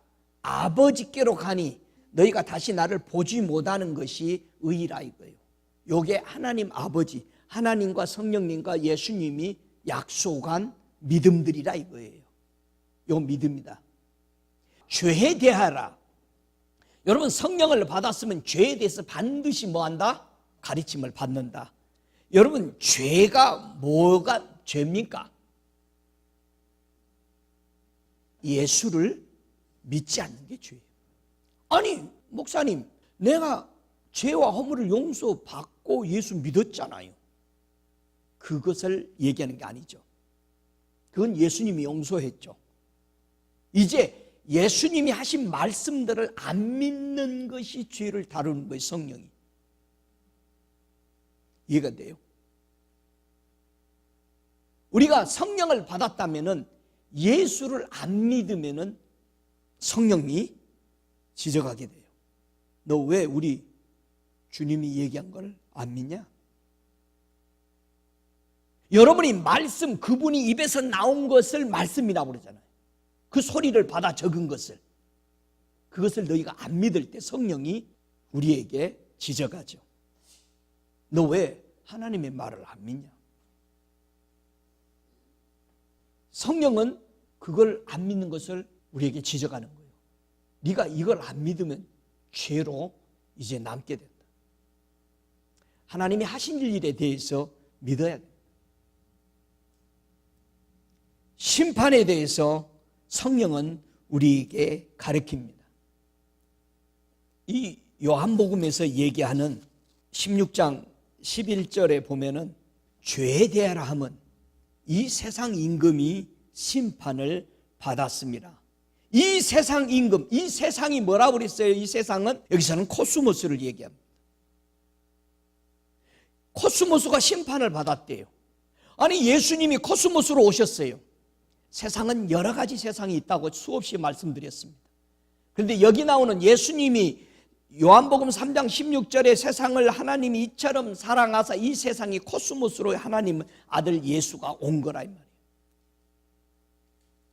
아버지께로 가니 너희가 다시 나를 보지 못하는 것이 의라 이거예요. 요게 하나님 아버지, 하나님과 성령님과 예수님이 약속한 믿음들이라 이거예요. 요 믿음이다. 죄에 대하라. 여러분, 성령을 받았으면 죄에 대해서 반드시 뭐한다? 가르침을 받는다. 여러분, 죄가 뭐가 죄입니까? 예수를 믿지 않는 게 죄예요. 아니, 목사님, 내가 죄와 허물을 용서받고 예수 믿었잖아요. 그것을 얘기하는 게 아니죠. 그건 예수님이 용서했죠. 이제 예수님이 하신 말씀들을 안 믿는 것이 죄를 다루는 거예요, 성령이. 이해가 돼요? 우리가 성령을 받았다면은 예수를 안 믿으면은 성령이 지적하게 돼요. 너 왜 우리 주님이 얘기한 걸 안 믿냐? 여러분이 말씀, 그분이 입에서 나온 것을 말씀이라고 그러잖아요. 그 소리를 받아 적은 것을. 그것을 너희가 안 믿을 때 성령이 우리에게 지적하죠. 너 왜 하나님의 말을 안 믿냐? 성령은 그걸 안 믿는 것을 우리에게 지적하는 거예요. 네가 이걸 안 믿으면 죄로 이제 남게 된다. 하나님이 하신 일에 대해서 믿어야 된다. 심판에 대해서 성령은 우리에게 가르칩니다. 이 요한복음에서 얘기하는 16장 11절에 보면은 죄에 대하라 함은 이 세상 임금이 심판을 받았습니다. 이 세상 임금, 이 세상이 뭐라고 그랬어요? 이 세상은, 여기서는 코스모스를 얘기합니다. 코스모스가 심판을 받았대요. 아니, 예수님이 코스모스로 오셨어요. 세상은 여러 가지 세상이 있다고 수없이 말씀드렸습니다. 그런데 여기 나오는 예수님이 요한복음 3장 16절에 세상을 하나님이 이처럼 사랑하사 이 세상이 코스모스로 하나님 아들 예수가 온 거라 이 말이에요.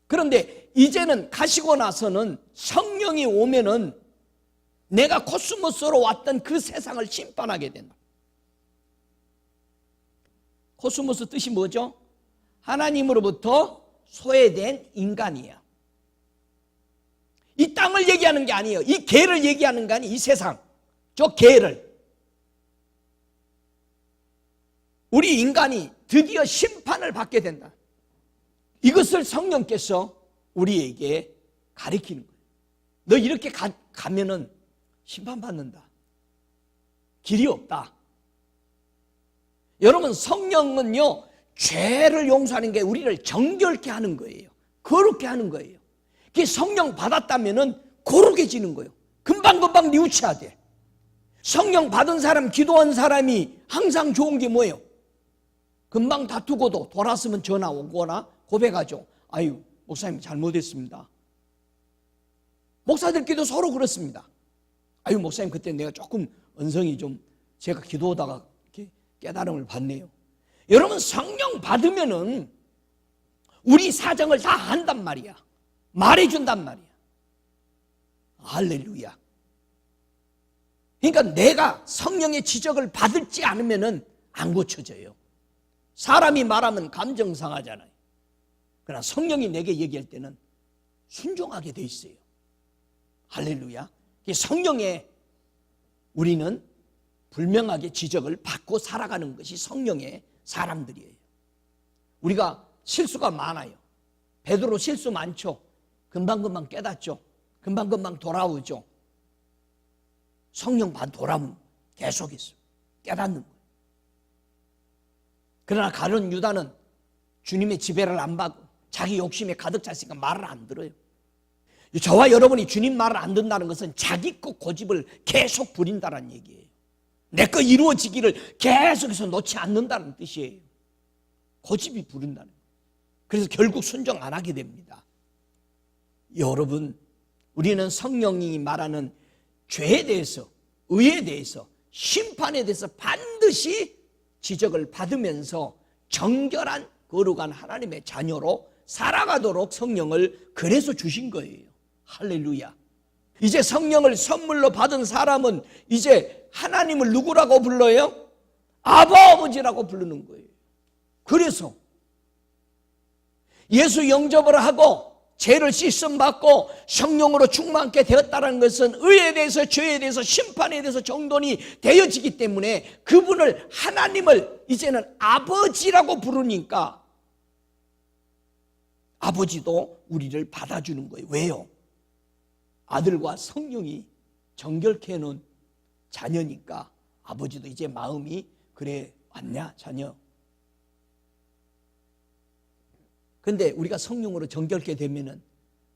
그런데 이제는 가시고 나서는 성령이 오면은 내가 코스모스로 왔던 그 세상을 심판하게 된다. 코스모스 뜻이 뭐죠? 하나님으로부터 소외된 인간이야. 이 땅을 얘기하는 게 아니에요. 이 개를 얘기하는 게 아니에요. 이 세상, 저 개를. 우리 인간이 드디어 심판을 받게 된다. 이것을 성령께서 우리에게 가르치는 거예요. 너 이렇게 가면은 심판받는다. 길이 없다. 여러분, 성령은요, 죄를 용서하는 게 우리를 정결케 하는 거예요. 거룩게 하는 거예요. 그게 성령 받았다면은 거룩해지는 거예요. 금방금방 뉘우쳐야 돼. 성령 받은 사람, 기도한 사람이 항상 좋은 게 뭐예요? 금방 다투고도 돌았으면 전화 오거나 고백하죠. 아유, 목사님 잘못했습니다. 목사들끼리도 서로 그렇습니다. 아유, 목사님 그때 내가 조금 언성이 좀 제가 기도하다가 이렇게 깨달음을 받네요. 여러분, 성령 받으면은 우리 사정을 다 한단 말이야. 말해준단 말이야. 할렐루야. 그러니까 내가 성령의 지적을 받을지 않으면은 안 고쳐져요. 사람이 말하면 감정 상하잖아요. 그러나 성령이 내게 얘기할 때는 순종하게 돼 있어요. 할렐루야. 성령에 우리는 분명하게 지적을 받고 살아가는 것이 성령의 사람들이에요. 우리가 실수가 많아요. 베드로 실수 많죠. 금방금방 깨닫죠. 금방금방 돌아오죠. 성령 받 돌아오면 계속해서 깨닫는 거예요. 그러나 가룟 유다는 주님의 지배를 안 받고 자기 욕심에 가득 찼으니까 말을 안 들어요. 저와 여러분이 주님 말을 안 듣는다는 것은 자기 것 고집을 계속 부린다는 얘기예요. 내 거 이루어지기를 계속해서 놓지 않는다는 뜻이에요. 고집이 부른다는 거예요. 그래서 결국 순종 안 하게 됩니다. 여러분, 우리는 성령이 말하는 죄에 대해서, 의에 대해서, 심판에 대해서 반드시 지적을 받으면서 정결한 거룩한 하나님의 자녀로 살아가도록 성령을 그래서 주신 거예요. 할렐루야. 이제 성령을 선물로 받은 사람은 이제 하나님을 누구라고 불러요? 아버지라고 부르는 거예요. 그래서 예수 영접을 하고 죄를 씻음받고 성령으로 충만케 되었다는 것은 의에 대해서, 죄에 대해서, 심판에 대해서 정돈이 되어지기 때문에 그분을, 하나님을 이제는 아버지라고 부르니까 아버지도 우리를 받아주는 거예요. 왜요? 아들과 성령이 정결케 해놓은 자녀니까 아버지도 이제 마음이, 그래 왔냐 자녀. 근데 우리가 성령으로 정결케 되면은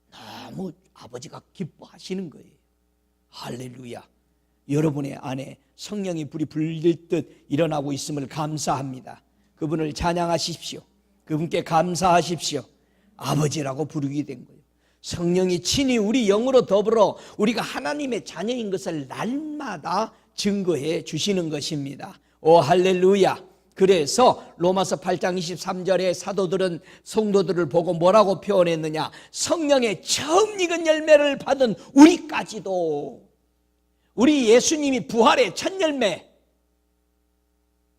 너무 아버지가 기뻐하시는 거예요. 할렐루야. 여러분의 안에 성령의 불이 불릴 듯 일어나고 있음을 감사합니다. 그분을 찬양하십시오. 그분께 감사하십시오. 아버지라고 부르게 된 거예요. 성령이 친히 우리 영으로 더불어 우리가 하나님의 자녀인 것을 날마다 증거해 주시는 것입니다. 오 할렐루야. 그래서 로마서 8장 23절에 사도들은 성도들을 보고 뭐라고 표현했느냐? 성령의 처음 익은 열매를 받은 우리까지도, 우리 예수님이 부활의 첫 열매,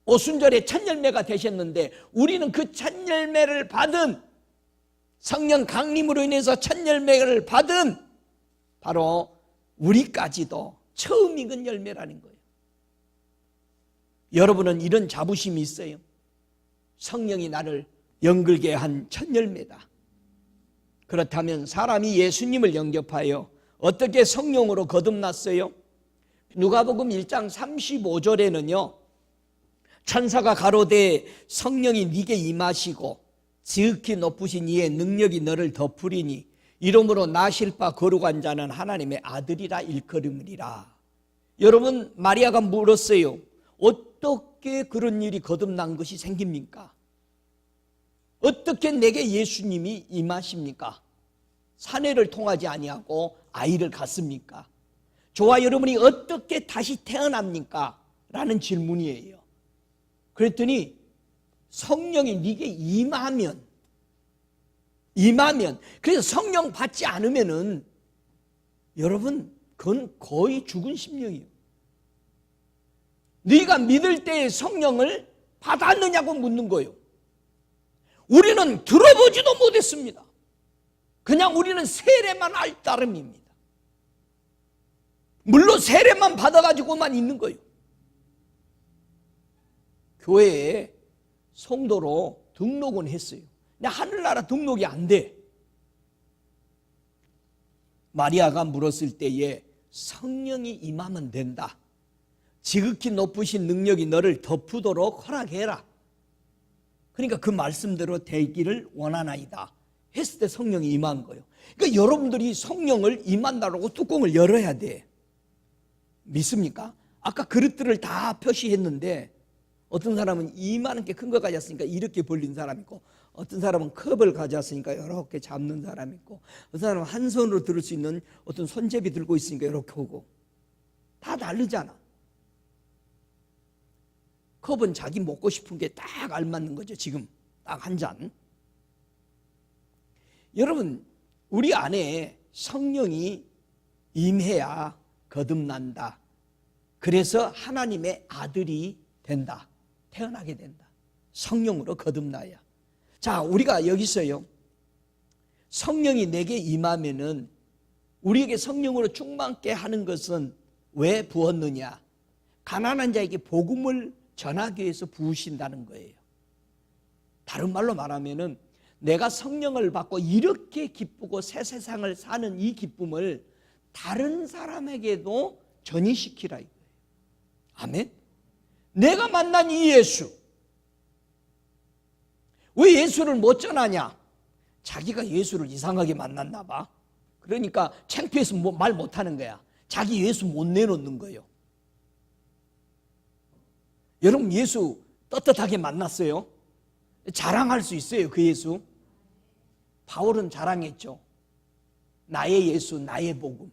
오순절의 첫 열매가 되셨는데 우리는 그 첫 열매를 받은, 성령 강림으로 인해서 첫 열매를 받은 바로 우리까지도 처음 익은 열매라는 거예요. 여러분은 이런 자부심이 있어요. 성령이 나를 영글게 한 첫 열매다. 그렇다면 사람이 예수님을 영접하여 어떻게 성령으로 거듭났어요? 누가복음 1장 35절에는요 천사가 가로되 성령이 네게 임하시고 지극히 높으신 이의 능력이 너를 덮으리니 이러므로 나실 바 거룩한 자는 하나님의 아들이라 일컬음이라. 여러분, 마리아가 물었어요. 어떻게 그런 일이 거듭난 것이 생깁니까? 어떻게 내게 예수님이 임하십니까? 사내를 통하지 아니하고 아이를 갖습니까? 저와 여러분이 어떻게 다시 태어납니까? 라는 질문이에요. 그랬더니 성령이 네게 임하면, 그래서 성령 받지 않으면은 여러분 그건 거의 죽은 심령이에요. 네가 믿을 때에 성령을 받았느냐고 묻는 거예요. 우리는 들어보지도 못했습니다. 그냥 우리는 세례만 할 따름입니다. 물론 세례만 받아가지고만 있는 거예요. 교회에 성도로 등록은 했어요. 근데 하늘나라 등록이 안 돼. 마리아가 물었을 때에 성령이 임하면 된다. 지극히 높으신 능력이 너를 덮으도록 허락해라. 그러니까 그 말씀대로 되기를 원하나이다 했을 때 성령이 임한 거예요. 그러니까 여러분들이 성령을 임한다라고 뚜껑을 열어야 돼. 믿습니까? 아까 그릇들을 다 표시했는데 어떤 사람은 이만한 게 큰 거 가졌으니까 이렇게 벌린 사람 있고, 어떤 사람은 컵을 가졌으니까 이렇게 잡는 사람 있고, 어떤 사람은 한 손으로 들을 수 있는 어떤 손잡이 들고 있으니까 이렇게 오고, 다 다르잖아. 컵은 자기 먹고 싶은 게 딱 알맞는 거죠. 지금 딱 한 잔. 여러분, 우리 안에 성령이 임해야 거듭난다. 그래서 하나님의 아들이 된다. 태어나게 된다. 성령으로 거듭나야. 자, 우리가 여기서요, 성령이 내게 임하면은 우리에게 성령으로 충만케 하는 것은 왜 부었느냐? 가난한 자에게 복음을 전하기 위해서 부으신다는 거예요. 다른 말로 말하면은 내가 성령을 받고 이렇게 기쁘고 새 세상을 사는 이 기쁨을 다른 사람에게도 전이시키라 이거예요. 아멘. 내가 만난 이 예수, 왜 예수를 못 전하냐? 자기가 예수를 이상하게 만났나 봐. 그러니까 창피해서 말 못하는 거야. 자기 예수 못 내놓는 거예요. 여러분, 예수 떳떳하게 만났어요? 자랑할 수 있어요, 그 예수? 바울은 자랑했죠. 나의 예수, 나의 복음.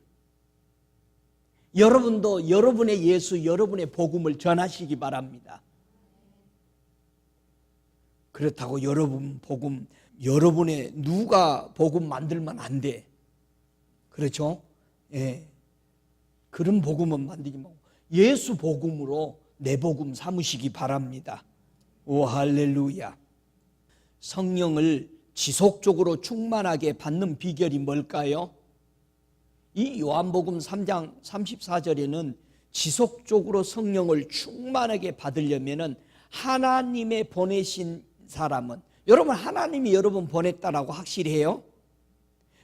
여러분도 여러분의 예수, 여러분의 복음을 전하시기 바랍니다. 그렇다고 여러분 복음, 여러분의 누가 복음 만들면 안 돼. 그렇죠? 예. 그런 복음은 만들지 말고 예수 복음으로 내 복음 삼으시기 바랍니다. 오 할렐루야. 성령을 지속적으로 충만하게 받는 비결이 뭘까요? 이 요한복음 3장 34절에는 지속적으로 성령을 충만하게 받으려면 하나님의 보내신 사람은, 여러분 하나님이 여러분 보냈다라고 확실히 해요?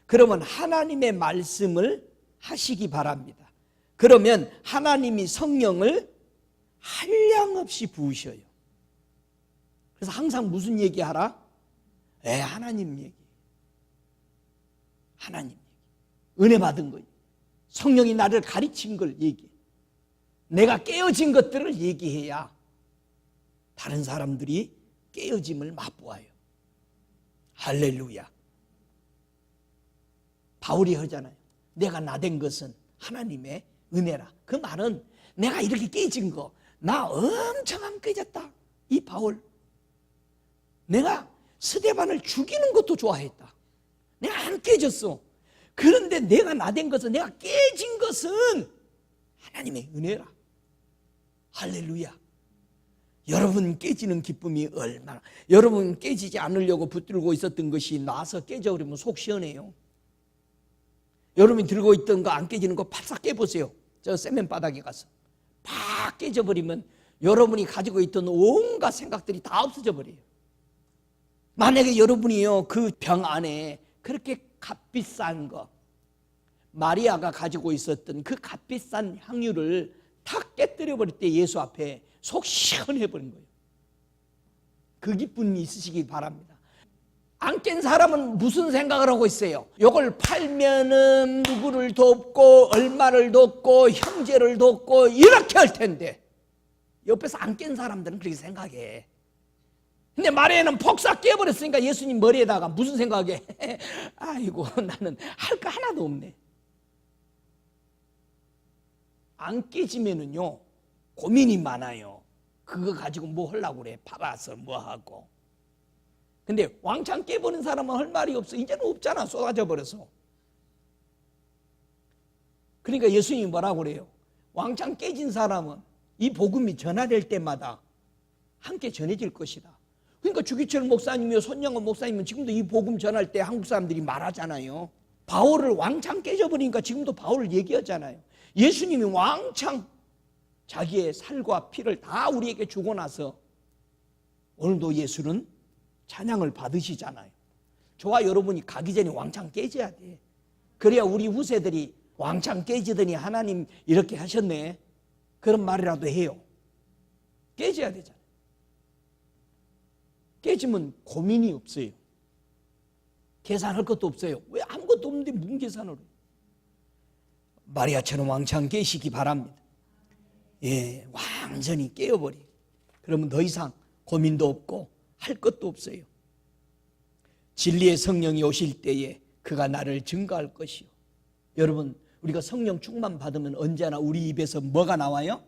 그러면 하나님의 말씀을 하시기 바랍니다. 그러면 하나님이 성령을 한량없이 부으셔요. 그래서 항상 무슨 얘기하라? 하나님 얘기. 하나님 얘기. 은혜 받은 거. 성령이 나를 가르친 걸 얘기해. 내가 깨어진 것들을 얘기해야 다른 사람들이 깨어짐을 맛보아요. 할렐루야. 바울이 하잖아요. 내가 나된 것은 하나님의 은혜라. 그 말은 내가 이렇게 깨진 거, 나 엄청 안 깨졌다. 이 바울. 내가 스데반을 죽이는 것도 좋아했다. 내가 안 깨졌어. 그런데 내가 나된 것은, 내가 깨진 것은 하나님의 은혜라. 할렐루야. 여러분 깨지는 기쁨이 얼마나, 여러분 깨지지 않으려고 붙들고 있었던 것이 나서 깨져버리면 속 시원해요. 여러분이 들고 있던 거 안 깨지는 거 바싹 깨보세요. 저 세면 바닥에 가서 팍 깨져버리면 여러분이 가지고 있던 온갖 생각들이 다 없어져 버려요. 만약에 여러분이요 그 병 안에 그렇게 값비싼 거, 마리아가 가지고 있었던 그 값비싼 향유를 탁 깨뜨려 버릴 때 예수 앞에 속 시원해 버린 거예요. 그 기쁨이 있으시기 바랍니다. 안 깬 사람은 무슨 생각을 하고 있어요? 이걸 팔면은 누구를 돕고 얼마를 돕고 형제를 돕고 이렇게 할 텐데, 옆에서 안 깬 사람들은 그렇게 생각해. 근데 마리아는 폭삭 깨버렸으니까 예수님 머리에다가 무슨 생각해? 아이고 나는 할 거 하나도 없네. 안 깨지면은요 고민이 많아요. 그거 가지고 뭐 하려고 그래. 팔아서 뭐 하고. 근데 왕창 깨버린 사람은 할 말이 없어. 이제는 없잖아. 쏟아져 버려서. 그러니까 예수님이 뭐라고 그래요? 왕창 깨진 사람은 이 복음이 전화될 때마다 함께 전해질 것이다. 그러니까 주기철 목사님이요 손영원 목사님은 지금도 이 복음 전할 때 한국 사람들이 말하잖아요. 바울을 왕창 깨져버리니까 지금도 바울을 얘기하잖아요. 예수님이 왕창 자기의 살과 피를 다 우리에게 주고 나서 오늘도 예수는 찬양을 받으시잖아요. 저와 여러분이 가기 전에 왕창 깨져야 돼. 그래야 우리 후세들이 왕창 깨지더니 하나님 이렇게 하셨네 그런 말이라도 해요. 깨져야 되잖아요. 깨지면 고민이 없어요. 계산할 것도 없어요. 왜 아무것도 없는데 무슨 계산을 해요? 마리아처럼 왕창 깨시기 바랍니다. 예, 완전히 깨어버려. 그러면 더 이상 고민도 없고 할 것도 없어요. 진리의 성령이 오실 때에 그가 나를 증거할 것이요. 여러분 우리가 성령 충만 받으면 언제나 우리 입에서 뭐가 나와요?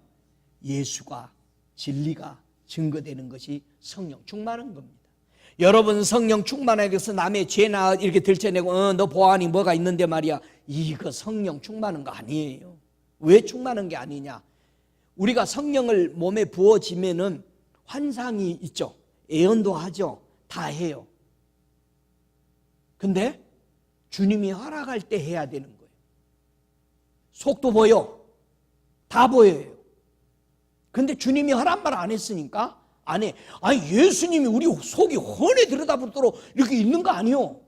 예수가, 진리가 증거되는 것이 성령 충만한 겁니다. 여러분 성령 충만하게 해서 남의 죄나 이렇게 들춰내고 너 보아하니 뭐가 있는데 말이야, 이거 성령 충만한 거 아니에요. 왜 충만한 게 아니냐? 우리가 성령을 몸에 부어지면은 환상이 있죠. 예언도 하죠. 다 해요. 근데 주님이 허락할 때 해야 되는 거예요. 속도 보여. 다 보여요. 근데 주님이 허락 말 안 했으니까 안 해. 아니 예수님이 우리 속이 훤히 들여다보도록 이렇게 있는 거 아니요.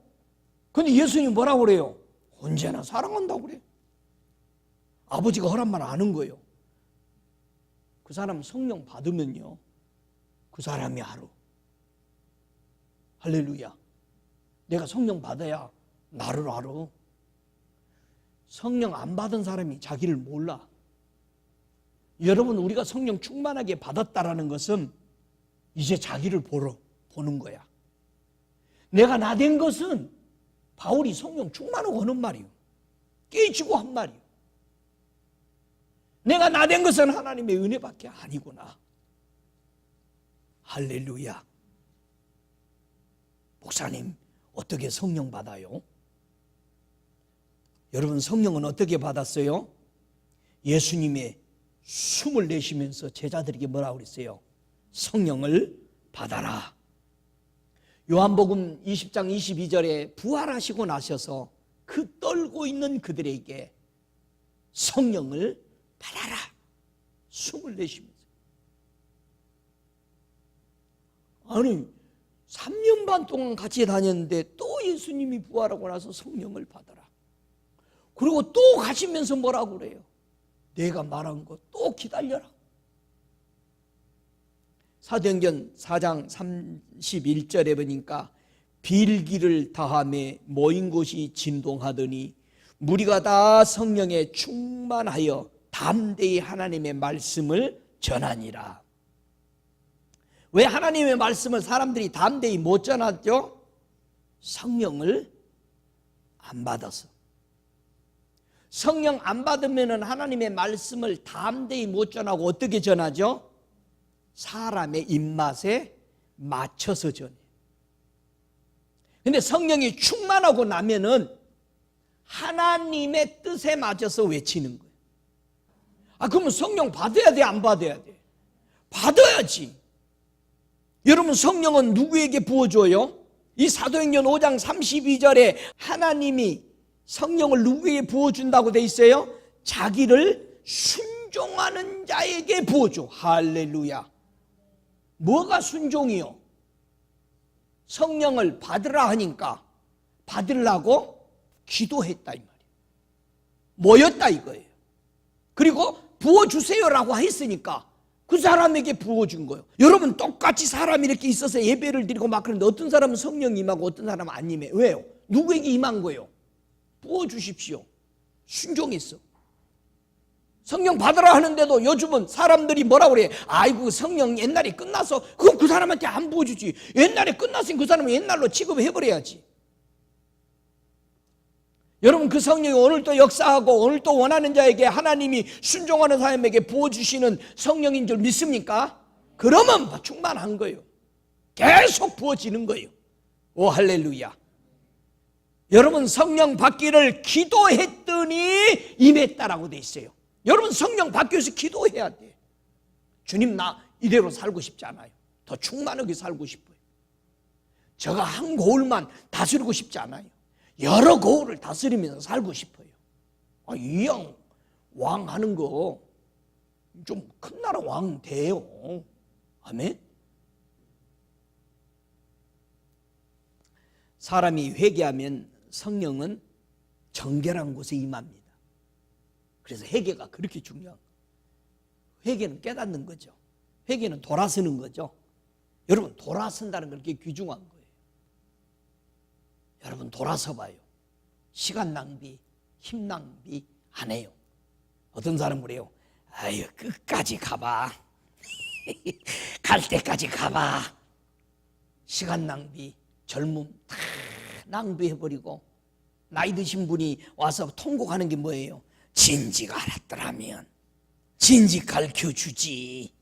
근데 예수님이 뭐라고 그래요? 언제나 사랑한다고 그래요. 아버지가 허락 말 안 한 거예요. 그 사람 성령 받으면요 그 사람이 알아. 할렐루야. 내가 성령 받아야 나를 알아. 성령 안 받은 사람이 자기를 몰라. 여러분 우리가 성령 충만하게 받았다라는 것은 이제 자기를 보는 거야. 내가 나된 것은 바울이 성령 충만하고 하는 말이요. 깨지고 한 말이요. 내가 나된 것은 하나님의 은혜밖에 아니구나. 할렐루야. 목사님, 어떻게 성령 받아요? 여러분, 성령은 어떻게 받았어요? 예수님의 숨을 내쉬면서 제자들에게 뭐라고 그랬어요? 성령을 받아라. 요한복음 20장 22절에 부활하시고 나셔서 그 떨고 있는 그들에게 성령을 받아라. 숨을 내쉬면서. 아니, 3년 반 동안 같이 다녔는데 또 예수님이 부활하고 나서 성령을 받아라. 그리고 또 가시면서 뭐라고 그래요? 내가 말한 거 또 기다려라. 사도행전 4장 31절에 보니까 빌기를 다하며 모인 곳이 진동하더니 무리가 다 성령에 충만하여 담대히 하나님의 말씀을 전하니라. 왜 하나님의 말씀을 사람들이 담대히 못 전하죠? 성령을 안 받아서. 성령 안 받으면 하나님의 말씀을 담대히 못 전하고 어떻게 전하죠? 사람의 입맛에 맞춰서 전해요. 근데 성령이 충만하고 나면은 하나님의 뜻에 맞춰서 외치는 거예요. 그러면 성령 받아야 돼, 안 받아야 돼? 받아야지. 여러분, 성령은 누구에게 부어줘요? 이 사도행전 5장 32절에 하나님이 성령을 누구에게 부어준다고 돼 있어요? 자기를 순종하는 자에게 부어줘. 할렐루야. 뭐가 순종이요? 성령을 받으라 하니까 받으려고 기도했다 이 말이에요. 모였다 이거예요. 그리고 부어주세요라고 했으니까 그 사람에게 부어준 거예요. 여러분, 똑같이 사람이 이렇게 있어서 예배를 드리고 막 그러는데 어떤 사람은 성령 임하고 어떤 사람은 안 임해. 왜요? 누구에게 임한 거예요? 부어주십시오. 순종했어. 성령 받으라 하는데도 요즘은 사람들이 뭐라고 그래? 아이고, 성령 옛날에 끝나서 그럼 그 사람한테 안 부어주지. 옛날에 끝났으니 그 사람은 옛날로 취급해버려야지. 여러분, 그 성령이 오늘 또 역사하고 오늘 또 원하는 자에게 하나님이 순종하는 사람에게 부어주시는 성령인 줄 믿습니까? 그러면 충만한 거예요. 계속 부어지는 거예요. 오, 할렐루야. 여러분, 성령 받기를 기도했더니 임했다라고 돼 있어요. 여러분, 성령 받기 위해서 기도해야 돼. 주님, 나 이대로 살고 싶지 않아요. 더 충만하게 살고 싶어요. 제가 한 고을만 다스리고 싶지 않아요. 여러 고을을 다스리면서 살고 싶어요. 이왕 왕 하는 거 좀 큰 나라 왕 돼요. 아멘. 사람이 회개하면 성령은 정결한 곳에 임합니다. 그래서 회개가 그렇게 중요한 거예요. 회개는 깨닫는 거죠. 회개는 돌아서는 거죠. 여러분, 돌아선다는 건 그렇게 귀중한 거예요. 여러분, 돌아서 봐요. 시간 낭비, 힘 낭비 안 해요. 어떤 사람은 그래요. 아유, 끝까지 가봐. 갈 때까지 가봐. 시간 낭비, 젊음 다 낭비해버리고 나이 드신 분이 와서 통곡하는 게 뭐예요? 진즉 알았더라면 진즉 가르쳐주지.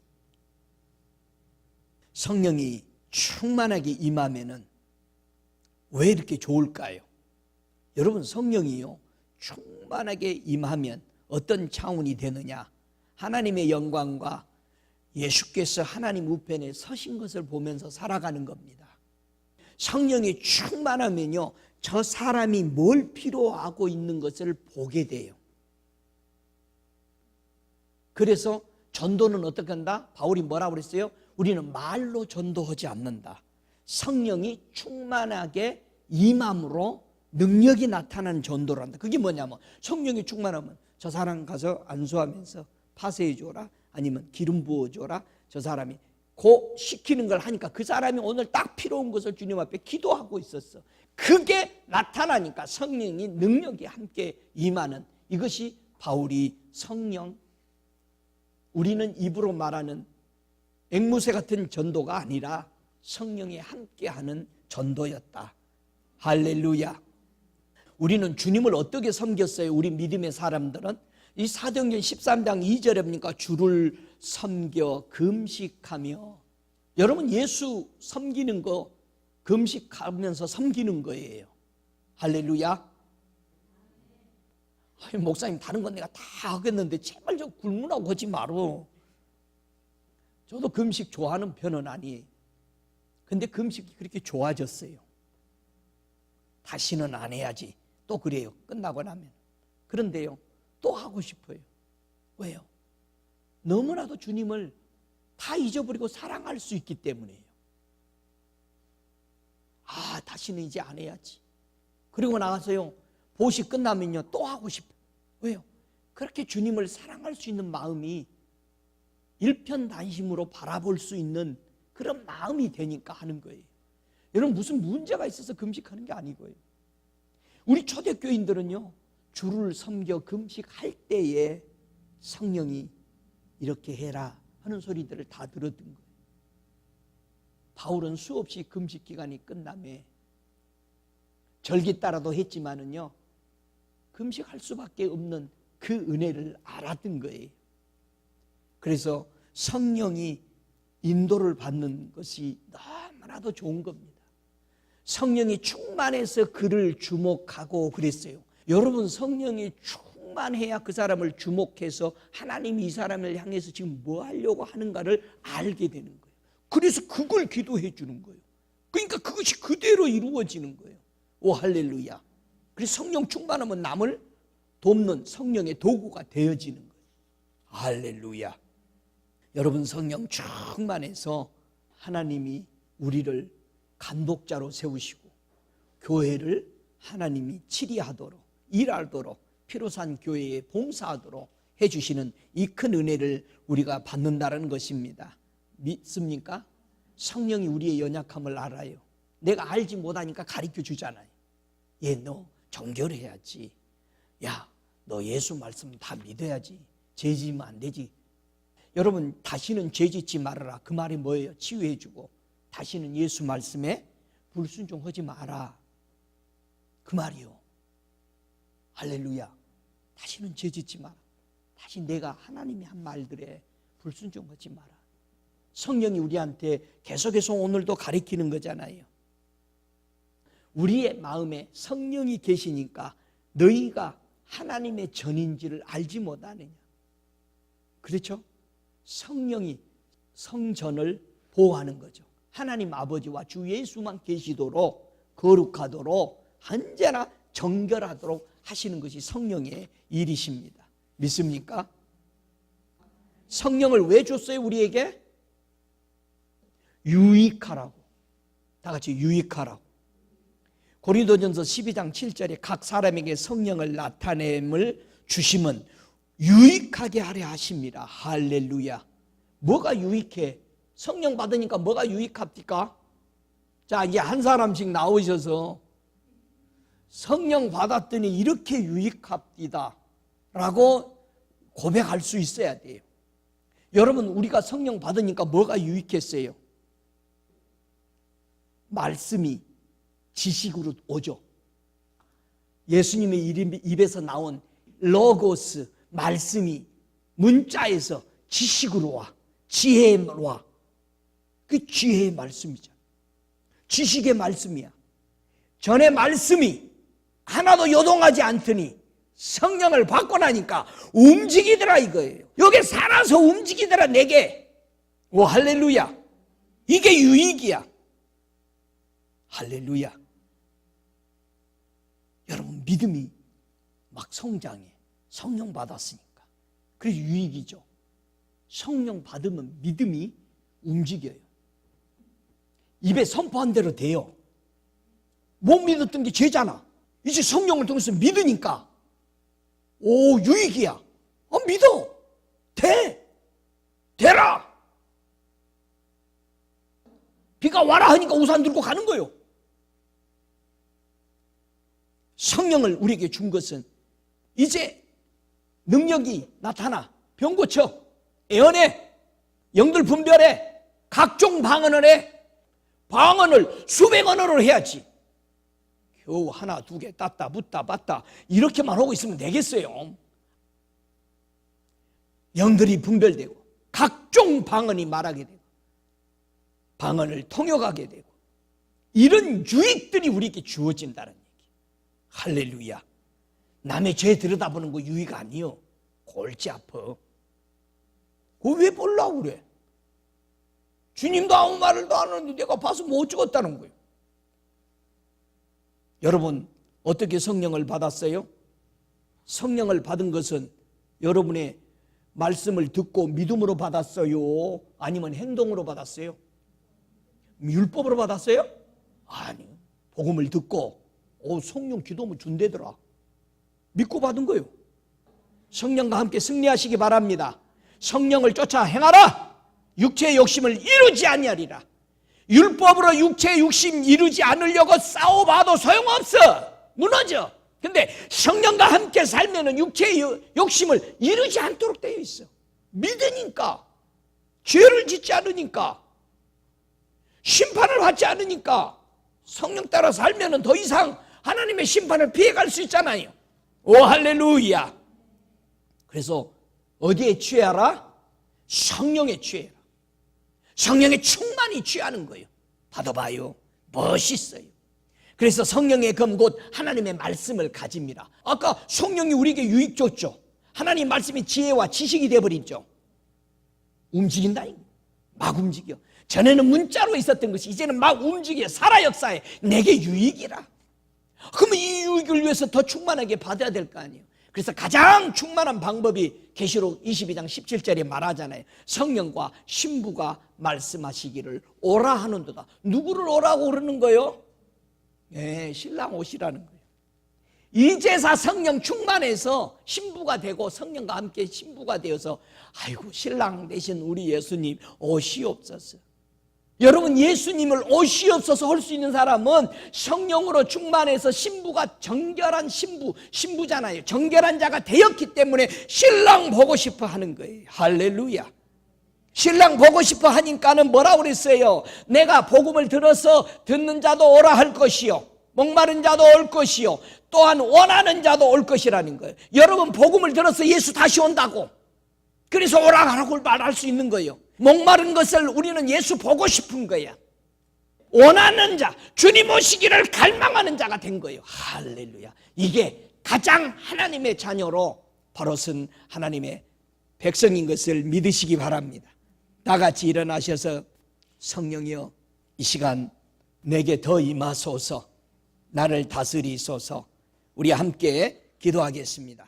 성령이 충만하게 임하면은 왜 이렇게 좋을까요? 여러분, 성령이요 충만하게 임하면 어떤 차원이 되느냐? 하나님의 영광과 예수께서 하나님 우편에 서신 것을 보면서 살아가는 겁니다. 성령이 충만하면요 저 사람이 뭘 필요하고 있는 것을 보게 돼요. 그래서 전도는 어떻게 한다? 바울이 뭐라고 그랬어요? 우리는 말로 전도하지 않는다. 성령이 충만하게 임함으로 능력이 나타나는 전도를 한다. 그게 뭐냐면 성령이 충만하면 저 사람 가서 안수하면서 파쇄해 줘라, 아니면 기름 부어 줘라. 저 사람이 고 시키는 걸 하니까 그 사람이 오늘 딱 필요한 것을 주님 앞에 기도하고 있었어. 그게 나타나니까 성령이 능력이 함께 임하는, 이것이 바울이 성령, 우리는 입으로 말하는 앵무새 같은 전도가 아니라 성령이 함께하는 전도였다. 할렐루야. 우리는 주님을 어떻게 섬겼어요? 우리 믿음의 사람들은 이 사도행전 13장 2절에 보니까 주를 섬겨 금식하며, 여러분 예수 섬기는 거 금식하면서 섬기는 거예요. 할렐루야. 목사님 다른 건 내가 다 하겠는데 제발 저 굶으라고 하지 마라. 저도 금식 좋아하는 편은 아니에요. 근데 금식이 그렇게 좋아졌어요. 다시는 안 해야지. 또 그래요. 끝나고 나면. 그런데요, 또 하고 싶어요. 왜요? 너무나도 주님을 다 잊어버리고 사랑할 수 있기 때문이에요. 다시는 이제 안 해야지. 그리고 나가서요, 보시 끝나면요 또 하고 싶어요. 왜요? 그렇게 주님을 사랑할 수 있는 마음이 일편단심으로 바라볼 수 있는 그런 마음이 되니까 하는 거예요. 여러분 무슨 문제가 있어서 금식하는 게 아니고요. 우리 초대교인들은요, 주를 섬겨 금식할 때에 성령이 이렇게 해라 하는 소리들을 다 들었던 거예요. 바울은 수없이 금식 기간이 끝나며 절기 따라도 했지만은요, 금식할 수밖에 없는 그 은혜를 알았던 거예요. 그래서 성령이 인도를 받는 것이 너무나도 좋은 겁니다. 성령이 충만해서 그를 주목하고 그랬어요. 여러분 성령이 충만해야 그 사람을 주목해서 하나님이 이 사람을 향해서 지금 뭐 하려고 하는가를 알게 되는 거예요. 그래서 그걸 기도해 주는 거예요. 그러니까 그것이 그대로 이루어지는 거예요. 오 할렐루야. 그래서 성령 충만하면 남을 돕는 성령의 도구가 되어지는 거예요. 할렐루야. 여러분 성령 충만해서 하나님이 우리를 감독자로 세우시고 교회를 하나님이 치리하도록 일하도록 피로산 교회에 봉사하도록 해주시는 이 큰 은혜를 우리가 받는다는 것입니다. 믿습니까? 성령이 우리의 연약함을 알아요. 내가 알지 못하니까 가르쳐 주잖아요. 얘 너 정결해야지. 야 너 예수 말씀 다 믿어야지. 죄 지으면 안 되지. 여러분 다시는 죄 짓지 말아라. 그 말이 뭐예요? 치유해 주고 다시는 예수 말씀에 불순종하지 마라. 그 말이요. 할렐루야. 다시는 죄 짓지 마라. 다시 내가 하나님이 한 말들에 불순종하지 마라. 성령이 우리한테 계속해서 오늘도 가르치는 거잖아요. 우리의 마음에 성령이 계시니까 너희가 하나님의 전인지를 알지 못하느냐. 그렇죠? 성령이 성전을 보호하는 거죠. 하나님 아버지와 주 예수만 계시도록 거룩하도록 언제나 정결하도록 하시는 것이 성령의 일이십니다. 믿습니까? 성령을 왜 줬어요 우리에게? 유익하라고. 다 같이 유익하라고. 고린도전서 12장 7절에 각 사람에게 성령을 나타냄을 주심은 유익하게 하려 하십니다. 할렐루야. 뭐가 유익해? 성령 받으니까 뭐가 유익합니까? 자 이제 한 사람씩 나오셔서 성령 받았더니 이렇게 유익합니다 라고 고백할 수 있어야 돼요. 여러분 우리가 성령 받으니까 뭐가 유익했어요? 말씀이 지식으로 오죠. 예수님의 입에서 나온 로고스 말씀이 문자에서 지식으로 와. 지혜로 와. 그 지혜의 말씀이죠. 지식의 말씀이야. 전에 말씀이 하나도 요동하지 않더니 성령을 받고 나니까 움직이더라 이거예요. 여기 살아서 움직이더라 내게. 오 할렐루야. 이게 유익이야. 할렐루야. 여러분 믿음이 막 성장해. 성령 받았으니까. 그래서 유익이죠. 성령 받으면 믿음이 움직여요. 입에 선포한 대로 돼요. 못 믿었던 게 죄잖아. 이제 성령을 통해서 믿으니까 오 유익이야. 믿어. 되라. 비가 와라 하니까 우산 들고 가는 거예요. 성령을 우리에게 준 것은 이제 능력이 나타나 병 고쳐 예언해 영들 분별해 각종 방언을 해. 방언을 수백 언어로 해야지. 겨우 하나 두 개 땄다 묻다 봤다 이렇게만 하고 있으면 되겠어요? 영들이 분별되고 각종 방언이 말하게 되고 방언을 통역하게 되고 이런 유익들이 우리에게 주어진다는 얘기. 할렐루야. 남의 죄 들여다보는 거 유익 아니요. 골치 아파. 그거 왜 보려고 그래? 주님도 아무 말을 안 하는데 내가 봐서 못 죽었다는 거예요. 여러분 어떻게 성령을 받았어요? 성령을 받은 것은 여러분의 말씀을 듣고 믿음으로 받았어요? 아니면 행동으로 받았어요? 율법으로 받았어요? 아니요. 복음을 듣고 성령 기도하면 준대더라. 믿고 받은 거예요. 성령과 함께 승리하시기 바랍니다. 성령을 쫓아 행하라. 육체의 욕심을 이루지 아니하리라. 율법으로 육체의 욕심 이루지 않으려고 싸워봐도 소용없어. 무너져. 근데 성령과 함께 살면은 육체의 욕심을 이루지 않도록 되어 있어. 믿으니까, 죄를 짓지 않으니까, 심판을 받지 않으니까 성령 따라 살면은 더 이상 하나님의 심판을 피해갈 수 있잖아요. 오 할렐루야. 그래서 어디에 취하라? 성령에 취해라. 성령의 충만히 취하는 거예요. 받아봐요. 멋있어요. 그래서 성령의 검 곧 하나님의 말씀을 가집니다. 아까 성령이 우리에게 유익 줬죠. 하나님 말씀이 지혜와 지식이 되어버리죠. 움직인다. 막 움직여. 전에는 문자로 있었던 것이 이제는 막 움직여. 살아 역사에 내게 유익이라. 그러면 이 유익을 위해서 더 충만하게 받아야 될 거 아니에요. 그래서 가장 충만한 방법이 계시록 22장 17절에 말하잖아요. 성령과 신부가 말씀하시기를 오라 하는도다. 누구를 오라고 그러는 거예요? 네, 신랑 오시라는 거예요. 이제사 성령 충만해서 신부가 되고 성령과 함께 신부가 되어서 아이고 신랑 되신 우리 예수님 오시옵소서. 여러분 예수님을 오시옵소서 할 수 있는 사람은 성령으로 충만해서 신부가 정결한 신부잖아요. 정결한 자가 되었기 때문에 신랑 보고 싶어 하는 거예요. 할렐루야. 신랑 보고 싶어 하니까는 뭐라고 그랬어요? 내가 복음을 들어서 듣는 자도 오라 할 것이요 목마른 자도 올 것이요 또한 원하는 자도 올 것이라는 거예요. 여러분 복음을 들어서 예수 다시 온다고 그래서 오라 하라고 말할 수 있는 거예요. 목마른 것을 우리는 예수 보고 싶은 거야. 원하는 자, 주님 오시기를 갈망하는 자가 된 거예요. 할렐루야. 이게 가장 하나님의 자녀로 버릇은 하나님의 백성인 것을 믿으시기 바랍니다. 다 같이 일어나셔서 성령이여 이 시간 내게 더 임하소서, 나를 다스리소서. 우리 함께 기도하겠습니다.